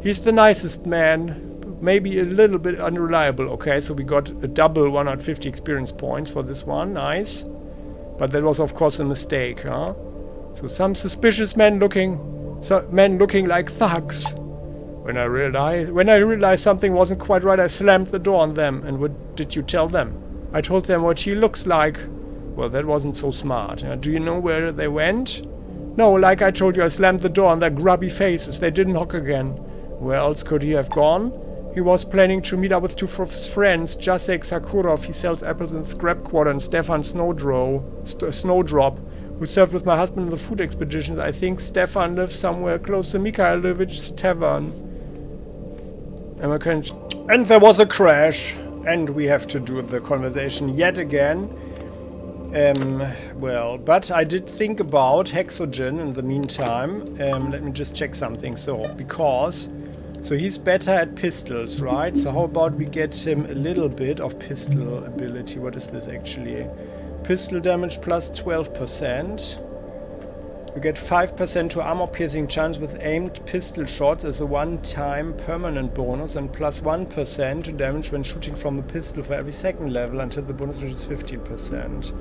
He's the nicest man. Maybe a little bit unreliable. Okay, so we got a double 150 experience points for this one. Nice. But that was of course a mistake, huh? So some suspicious men looking like thugs. When I realized something wasn't quite right, I slammed the door on them. And what did you tell them? I told them what she looks like. Well, that wasn't so smart. Do you know where they went? No, like I told you, I slammed the door on their grubby faces. They didn't knock again. Where else could he have gone? He was planning to meet up with two of his friends, Jacek Sakurov, he sells apples in Scrap Quarter, and Stefan Snowdrop, who served with my husband in the food expeditions. I think Stefan lives somewhere close to Mikhailovich's tavern. And there was a crash, and we have to do the conversation yet again. Well, but I did think about Hexogen in the meantime. Let me just check something. So he's better at pistols, right? So how about we get him a little bit of pistol ability? What is this actually? Pistol damage plus 12%. You get 5% to armor piercing chance with aimed pistol shots as a one-time permanent bonus, and plus 1% to damage when shooting from the pistol for every second level until the bonus reaches 15%.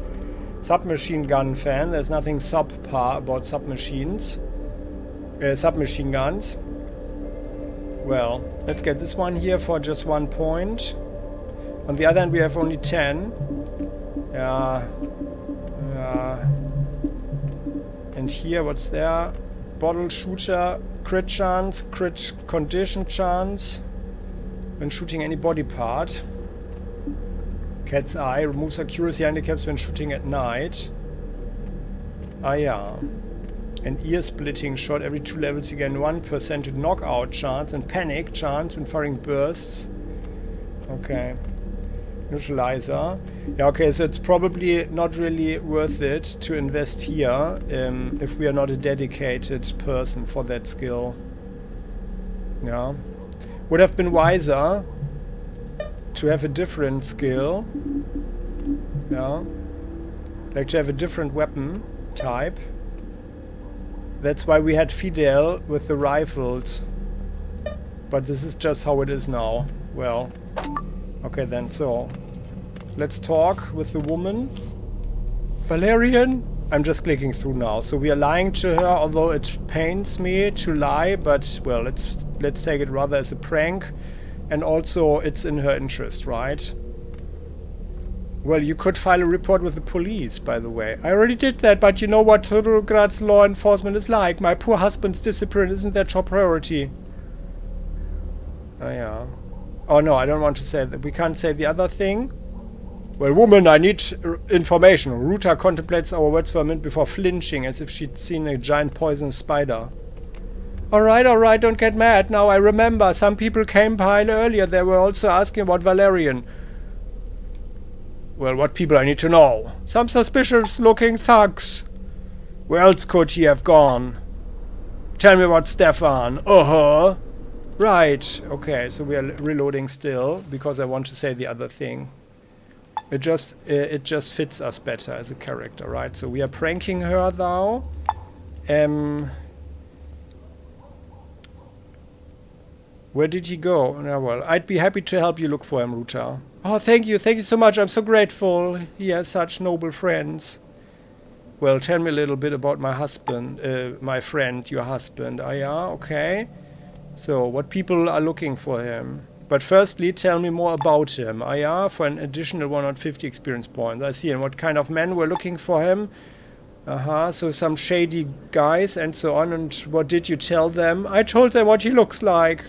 Submachine gun fan. There's nothing subpar about submachine guns. Well, let's get this one here for just 1 point. On the other hand, we have only 10. And here, what's there? Bottle shooter, crit chance, crit condition chance when shooting any body part. Cat's eye removes accuracy handicaps when shooting at night. Yeah. An ear splitting shot. Every 2 levels you gain 1% to knockout chance and panic chance when firing bursts. Okay. Neutralizer. Yeah, okay, so it's probably not really worth it to invest here if we are not a dedicated person for that skill. Yeah. Would have been wiser to have a different skill. Yeah. Like to have a different weapon type. That's why we had Fidel with the rifles. But this is just how it is now. Well, okay then, so let's talk with the woman. Valerian? I'm just clicking through now. So we are lying to her, although it pains me to lie, but well, let's take it rather as a prank. And also it's in her interest, right? Well, you could file a report with the police, by the way. I already did that, but you know what Trudograd's law enforcement is like. My poor husband's discipline isn't their top priority. Oh, yeah. Oh, no, I don't want to say that. We can't say the other thing. Well, woman, I need information. Ruta contemplates our words for a minute before flinching, as if she'd seen a giant poisonous spider. Alright, don't get mad. Now I remember, some people came by earlier. They were also asking about Valerian. Well, what people I need to know? Some suspicious-looking thugs. Where else could he have gone? Tell me about Stefan. Right. Okay, so we are reloading still, because I want to say the other thing. It just fits us better as a character, right? So we are pranking her now. Where did he go? Oh, well, I'd be happy to help you look for him, Ruta. Oh, thank you so much. I'm so grateful. He has such noble friends. Well, tell me a little bit about my husband, my friend, your husband. Ah, yeah, okay. So, what people are looking for him? But firstly, tell me more about him. Ah, yeah, for an additional 150 experience points. I see. And what kind of men were looking for him? So some shady guys and so on. And what did you tell them? I told them what he looks like.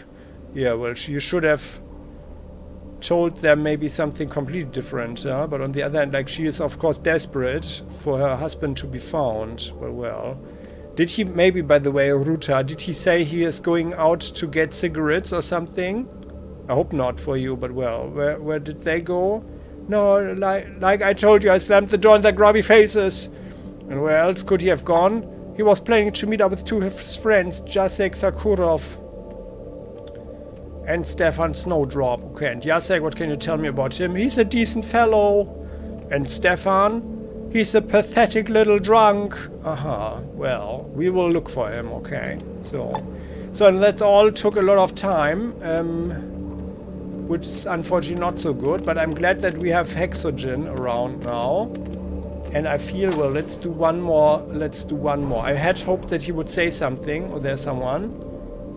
Yeah, well, you should have told them maybe something completely different. But on the other hand, like, she is of course desperate for her husband to be found. Well. Did he, maybe, by the way, Ruta, did he say he is going out to get cigarettes or something? I hope not for you, but well, where did they go? No, like I told you, I slammed the door in their grubby faces. And where else could he have gone? He was planning to meet up with two of his friends, Jacek Sakurov and Stefan Snowdrop. Okay, and Jacek, what can you tell me about him? He's a decent fellow. And Stefan? He's a pathetic little drunk. Well, we will look for him, okay. So that all took a lot of time, which is unfortunately not so good, but I'm glad that we have Hexogen around now. And I feel, well, let's do one more. I had hoped that he would say something, or there's someone.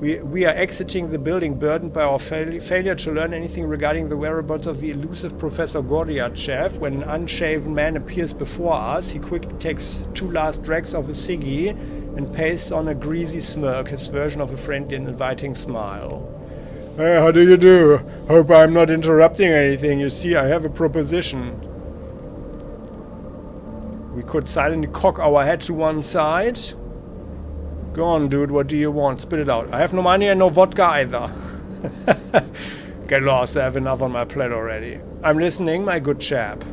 We are exiting the building burdened by our failure to learn anything regarding the whereabouts of the elusive Professor Gordiachev. When an unshaven man appears before us, he quickly takes 2 last drags of a ciggy and pastes on a greasy smirk, his version of a friendly and inviting smile. Hey, how do you do? Hope I'm not interrupting anything. You see, I have a proposition. We could silently cock our head to one side. Go on, dude, what do you want? Spit it out. I have no money and no vodka either. Get lost, I have enough on my plate already. I'm listening, my good chap.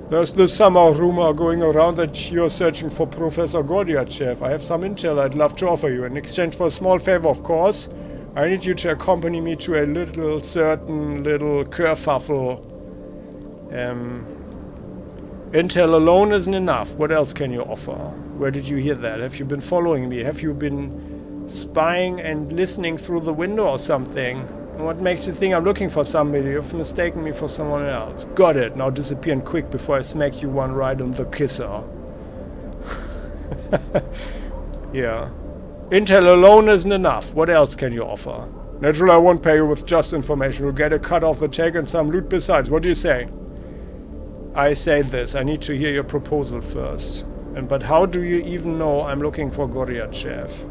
There's this somehow rumor going around that you're searching for Professor Gordiachev. I have some intel I'd love to offer you. In exchange for a small favor, of course. I need you to accompany me to a certain little kerfuffle. Intel alone isn't enough. What else can you offer? Where did you hear that? Have you been following me? Have you been spying and listening through the window or something? What makes you think I'm looking for somebody? You've mistaken me for someone else. Got it. Now disappear and quick before I smack you one right on the kisser. Yeah. Intel alone isn't enough. What else can you offer? Naturally, I won't pay you with just information. You'll get a cut off the take and some loot besides. What do you say? I say this. I need to hear your proposal first. But how do you even know I'm looking for Gordiachev?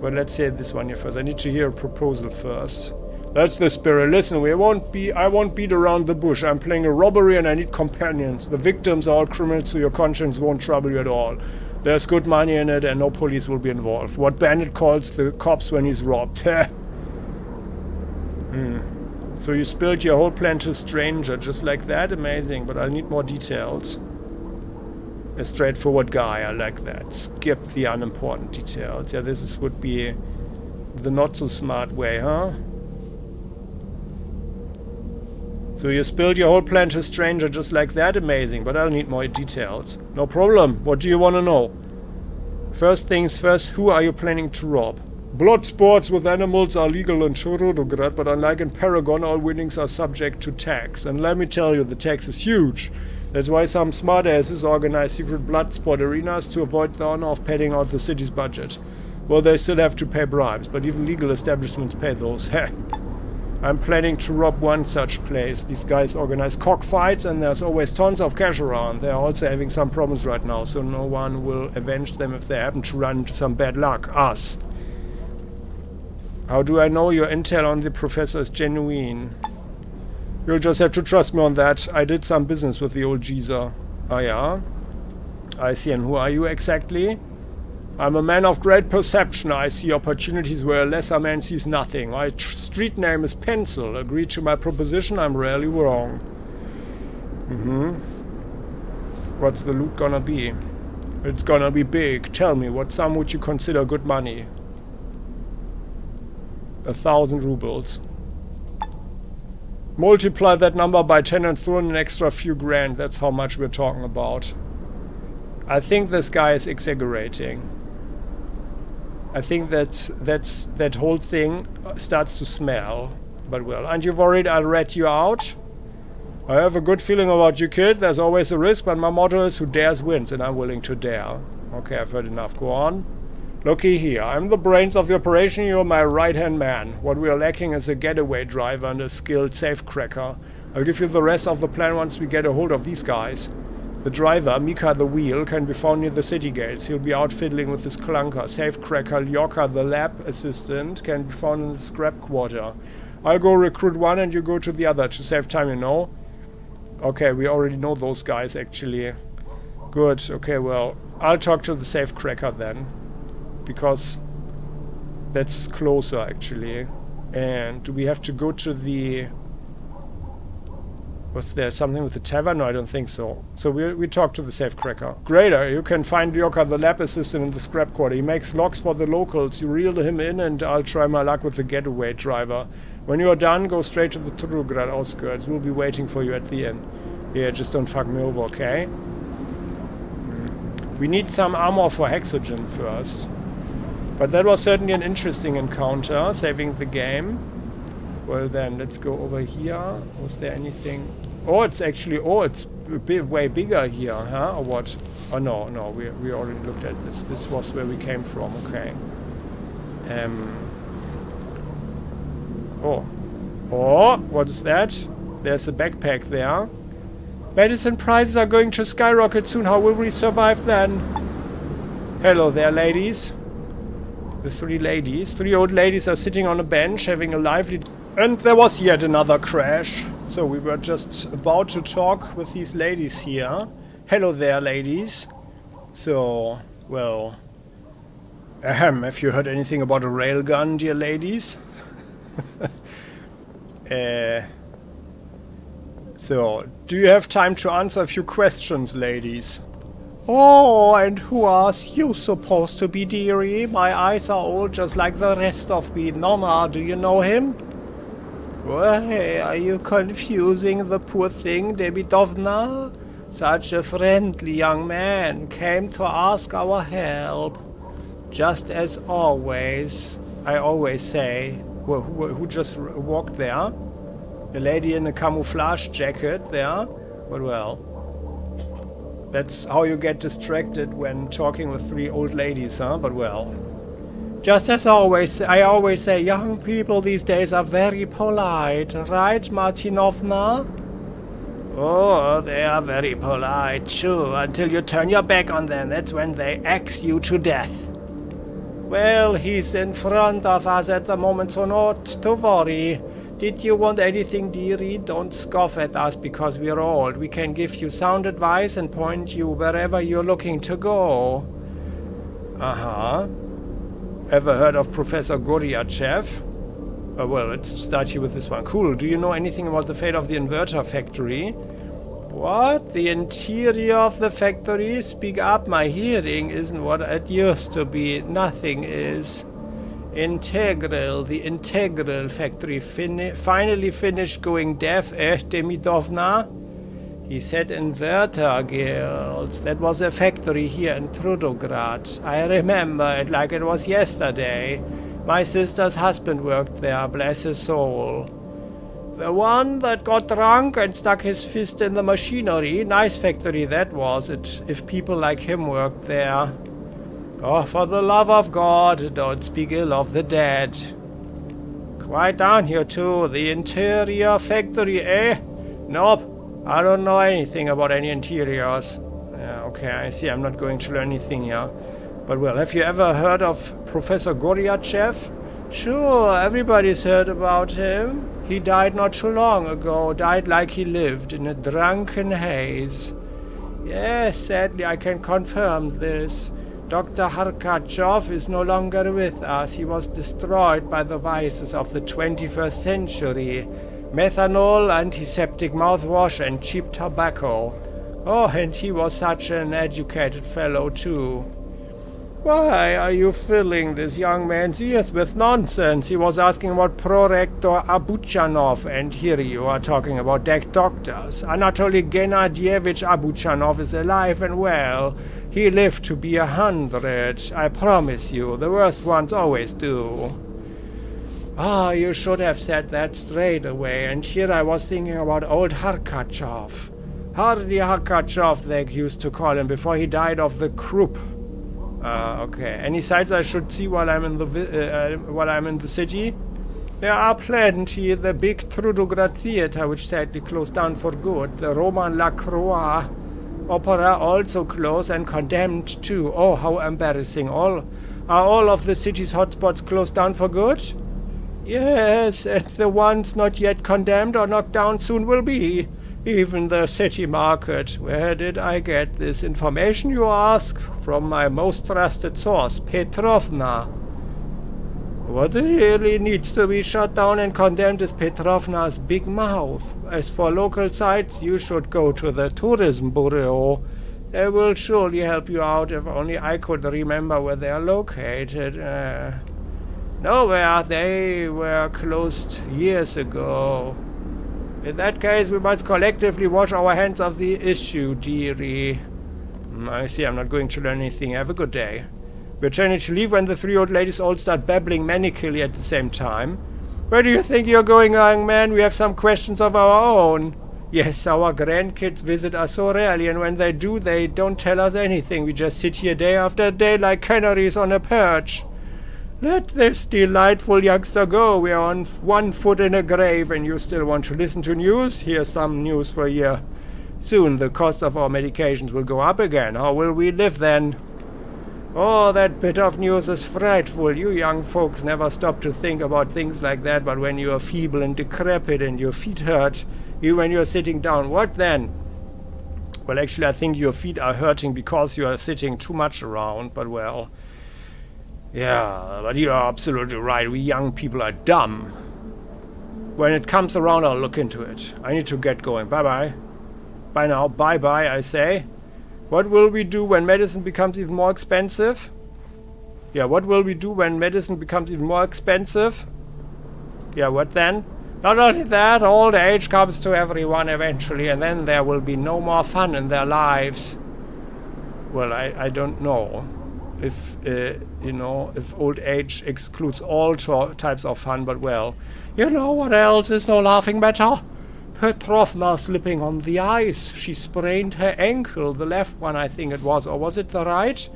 Well, let's say this one here first. I need to hear a proposal first. That's the spirit. Listen, I won't beat around the bush. I'm playing a robbery and I need companions. The victims are all criminals, so your conscience won't trouble you at all. There's good money in it and no police will be involved. What bandit calls the cops when he's robbed? So you spilled your whole plan to a stranger, just like that? Amazing, but I need more details. A straightforward guy, I like that. Skip the unimportant details. Yeah, would be the not-so-smart way, huh? So you spilled your whole plan to a stranger just like that? Amazing, but I'll need more details. No problem. What do you want to know? First things first, who are you planning to rob? Blood sports with animals are legal in Trudograd, but unlike in Paragon, all winnings are subject to tax. And let me tell you, the tax is huge. That's why some smartasses organize secret blood sport arenas to avoid the honor of paying out the city's budget. Well, they still have to pay bribes, but even legal establishments pay those. Heh. I'm planning to rob one such place. These guys organize cockfights and there's always tons of cash around. They're also having some problems right now, so no one will avenge them if they happen to run into some bad luck. Us. How do I know your intel on the professor is genuine? You'll just have to trust me on that. I did some business with the old geezer. Oh yeah? I see. And who are you exactly? I'm a man of great perception. I see opportunities where a lesser man sees nothing. My street name is Pencil. Agree to my proposition? I'm rarely wrong. What's the loot gonna be? It's gonna be big. Tell me, what sum would you consider good money? 1,000 rubles. Multiply that number by 10 and throw in an extra few grand. That's how much we're talking about. I think this guy is exaggerating. I think that whole thing starts to smell. But well, aren't you worried I'll rat you out? I have a good feeling about you, kid. There's always a risk, but my motto is who dares wins, and I'm willing to dare. Okay, I've heard enough. Go on. Looky here, I'm the brains of the operation, you're my right-hand man. What we are lacking is a getaway driver and a skilled safecracker. I'll give you the rest of the plan once we get a hold of these guys. The driver, Mika the Wheel, can be found near the city gates. He'll be out fiddling with his clunker. Safecracker Lyoka the lab assistant can be found in the scrap quarter. I'll go recruit one and you go to the other to save time, you know. Okay, we already know those guys actually. Good, okay, well, I'll talk to the safecracker then. Because that's closer actually. And do we have to go to the... Was there something with the tavern? No, I don't think so. So we talk to the safecracker. Greater, you can find Lyoka the lab assistant in the scrap quarter. He makes locks for the locals. You reel him in and I'll try my luck with the getaway driver. When you are done, go straight to the Trudograd outskirts. We'll be waiting for you at the inn. Yeah, just don't fuck me over, okay? We need some armor for Hexogen first. But that was certainly an interesting encounter, saving the game. Well then, let's go over here. Was there anything? Oh, it's actually... Oh, it's way bigger here, huh? Or what? Oh, no, we already looked at this. This was where we came from, okay. Oh, what is that? There's a backpack there. Medicine prices are going to skyrocket soon. How will we survive then? Hello there, ladies. The three old ladies are sitting on a bench having a lively... And there was yet another crash. So we were just about to talk with these ladies here. Hello there, ladies. So, well... have you heard anything about a railgun, dear ladies? So, do you have time to answer a few questions, ladies? Oh, and who are you supposed to be, dearie? My eyes are all just like the rest of me. Nonna, do you know him? Why, are you confusing the poor thing, Demidovna? Such a friendly young man came to ask our help. Just as always, I always say. Well, who just walked there? The lady in a camouflage jacket there? But well, that's how you get distracted when talking with three old ladies, huh? But well. Just as always, I always say, young people these days are very polite, right, Martinovna? Oh, they are very polite, sure, until you turn your back on them. That's when they axe you to death. Well, he's in front of us at the moment, so not to worry. Did you want anything, dearie? Don't scoff at us because we're old. We can give you sound advice and point you wherever you're looking to go. Uh-huh. Ever heard of Professor Goryachev? Well, let's start here with this one. Cool. Do you know anything about the fate of the inverter factory? What? The interior of the factory? Speak up, my hearing isn't what it used to be. Nothing is. Integral. The Integral factory finally finished going deaf, Demidovna? He said inverter guilds. That was a factory here in Trudograd. I remember it like it was yesterday. My sister's husband worked there, bless his soul. The one that got drunk and stuck his fist in the machinery. Nice factory that was, if people like him worked there. Oh, for the love of God, don't speak ill of the dead. Quiet down here too. The interior factory, eh? Nope. I don't know anything about any interiors. Yeah, okay, I see. I'm not going to learn anything here. But well, have you ever heard of Professor Goryachev? Sure, everybody's heard about him. He died not too long ago. Died like he lived, in a drunken haze. Yes, sadly I can confirm this. Dr. Harkachov is no longer with us. He was destroyed by the vices of the 21st century. Methanol, antiseptic mouthwash, and cheap tobacco. Oh, and he was such an educated fellow, too. Why are you filling this young man's ears with nonsense? He was asking about Prorektor Abuchanov, and here you are talking about dead doctors. Anatoly Gennadievich Abuchanov is alive and well. He lived to be 100. I promise you, the worst ones always do. Ah, you should have said that straight away, and here I was thinking about old Harkachov. Hardy Harkachov, they used to call him, before he died of the croup. Okay. Any sights I should see while I'm in the city? There are plenty. The big Trudograd theater, which sadly closed down for good. The Roman Lacroix. Opera also closed and condemned too. Oh, how embarrassing. Are all of the city's hotspots closed down for good? Yes, and the ones not yet condemned or knocked down soon will be. Even the city market. Where did I get this information, you ask? From my most trusted source, Petrovna. What really needs to be shut down and condemned is Petrovna's big mouth. As for local sites, you should go to the Tourism Bureau. They will surely help you out. If only I could remember where they are located. Nowhere. They were closed years ago. In that case, we must collectively wash our hands of the issue, dearie. I see I'm not going to learn anything. Have a good day. We're trying to leave when the three old ladies all start babbling manically at the same time. Where do you think you're going, young man? We have some questions of our own. Yes, our grandkids visit us so rarely, and when they do, they don't tell us anything. We just sit here day after day like canaries on a perch. Let this delightful youngster go. We are on one foot in a grave, and you still want to listen to news? Here's some news for you. Soon the cost of our medications will go up again. How will we live then? Oh, that bit of news is frightful. You young folks never stop to think about things like that, but when you are feeble and decrepit and your feet hurt, even when you're sitting down, what then? Well, actually, I think your feet are hurting because you are sitting too much around, but well... Yeah, but you are absolutely right. We young people are dumb. When it comes around, I'll look into it. I need to get going. Bye-bye. Bye now. Bye-bye, I say. What will we do when medicine becomes even more expensive? Yeah, what will we do when medicine becomes even more expensive? Yeah, what then? Not only that, old age comes to everyone eventually, and then there will be no more fun in their lives. Well, I don't know if, if old age excludes all types of fun, but well. You know what else is no laughing matter? Petrovna slipping on the ice. She sprained her ankle, the left one I think it was, or was it the right?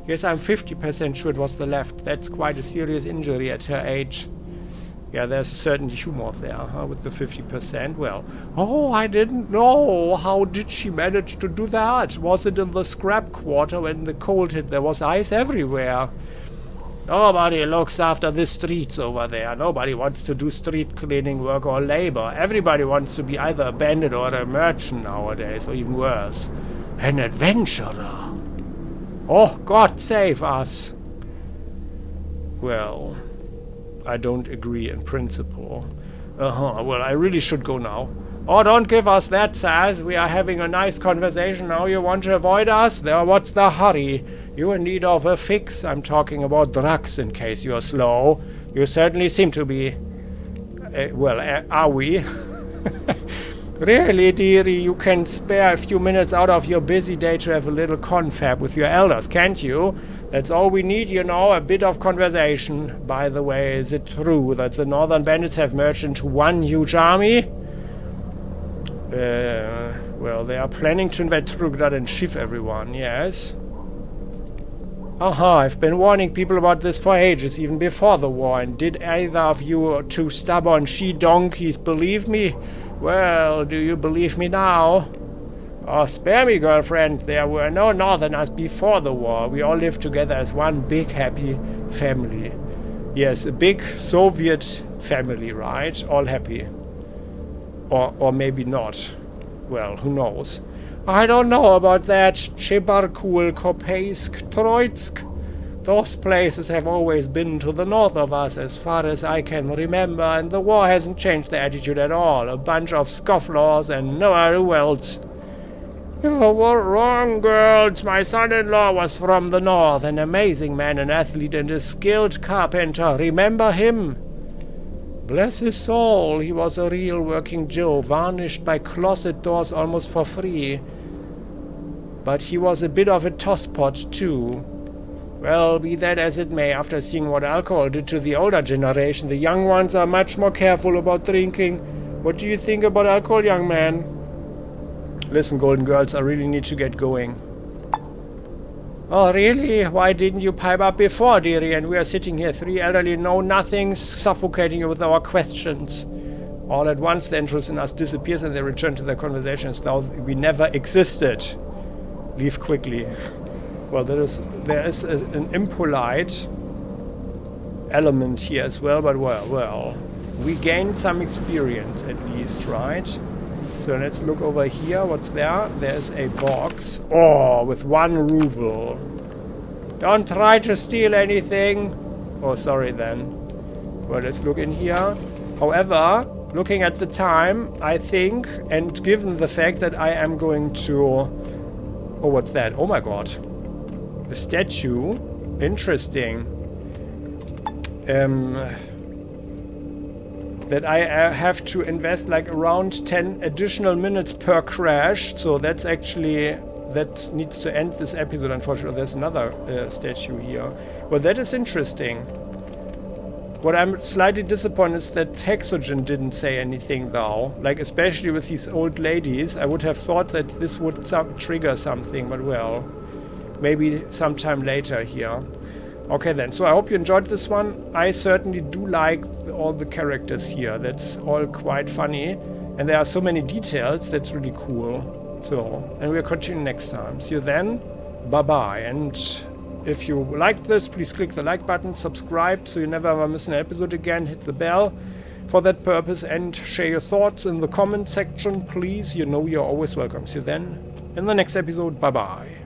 Yes, I'm 50% sure it was the left. That's quite a serious injury at her age. Yeah, there's a certain humor there, huh, with the 50%. Well, oh, I didn't know. How did she manage to do that? Was it in the scrap quarter when the cold hit? There was ice everywhere. Nobody looks after the streets over there. Nobody wants to do street cleaning work or labor. Everybody wants to be either a bandit or a merchant nowadays, or even worse, an adventurer. Oh, God save us. Well, I don't agree in principle. Well, I really should go now. Oh, don't give us that, Saz. We are having a nice conversation now. You want to avoid us? What's the hurry? You in need of a fix? I'm talking about drugs, in case you're slow. You certainly seem to be. Are we? Really, dearie, you can spare a few minutes out of your busy day to have a little confab with your elders, can't you? That's all we need, a bit of conversation. By the way, is it true that the northern bandits have merged into one huge army? Well, they are planning to invade Trudograd and shift everyone, yes. I've been warning people about this for ages, even before the war, and did either of you two stubborn she-donkeys believe me? Well, do you believe me now? Oh, spare me, girlfriend. There were no northerners before the war. We all lived together as one big, happy family. Yes, a big Soviet family, right? All happy. Or maybe not. Well, who knows? I don't know about that. Chebarkul, Kopeisk, Troitsk. Those places have always been to the north of us as far as I can remember, and the war hasn't changed their attitude at all. A bunch of scofflaws and no else. You were wrong, girls. My son-in-law was from the north, an amazing man, an athlete and a skilled carpenter. Remember him? Bless his soul, he was a real working Joe, varnished by closet doors almost for free. But he was a bit of a tosspot, too. Well, be that as it may, after seeing what alcohol did to the older generation, the young ones are much more careful about drinking. What do you think about alcohol, young man? Listen, golden girls, I really need to get going. Oh, really? Why didn't you pipe up before, dearie? And we are sitting here, three elderly know-nothings, suffocating you with our questions. All at once, the interest in us disappears and they return to their conversation as though we never existed. leave quickly. Well, there is an impolite element here as well, but well, we gained some experience at least, right? So let's look over here. What's there? There's a box. Oh, with 1 ruble. Don't try to steal anything. Oh, sorry then. Well, let's look in here. However, looking at the time, I think, and given the fact that I am going to... Oh, what's that? Oh my god. The statue. Interesting. That I have to invest like around 10 additional minutes per crash. So that's actually... That needs to end this episode, unfortunately. There's another statue here. Well, that is interesting. What I'm slightly disappointed is that Hexogen didn't say anything, though. Like, especially with these old ladies. I would have thought that this would trigger something, but well, maybe sometime later here. Okay then, so I hope you enjoyed this one. I certainly do like all the characters here. That's all quite funny. And there are so many details, that's really cool. So, and we'll continue next time. See you then. Bye-bye. And if you liked this, please click the like button, subscribe so you never ever miss an episode again. Hit the bell for that purpose and share your thoughts in the comment section, please. You know you're always welcome. See you then in the next episode. Bye-bye.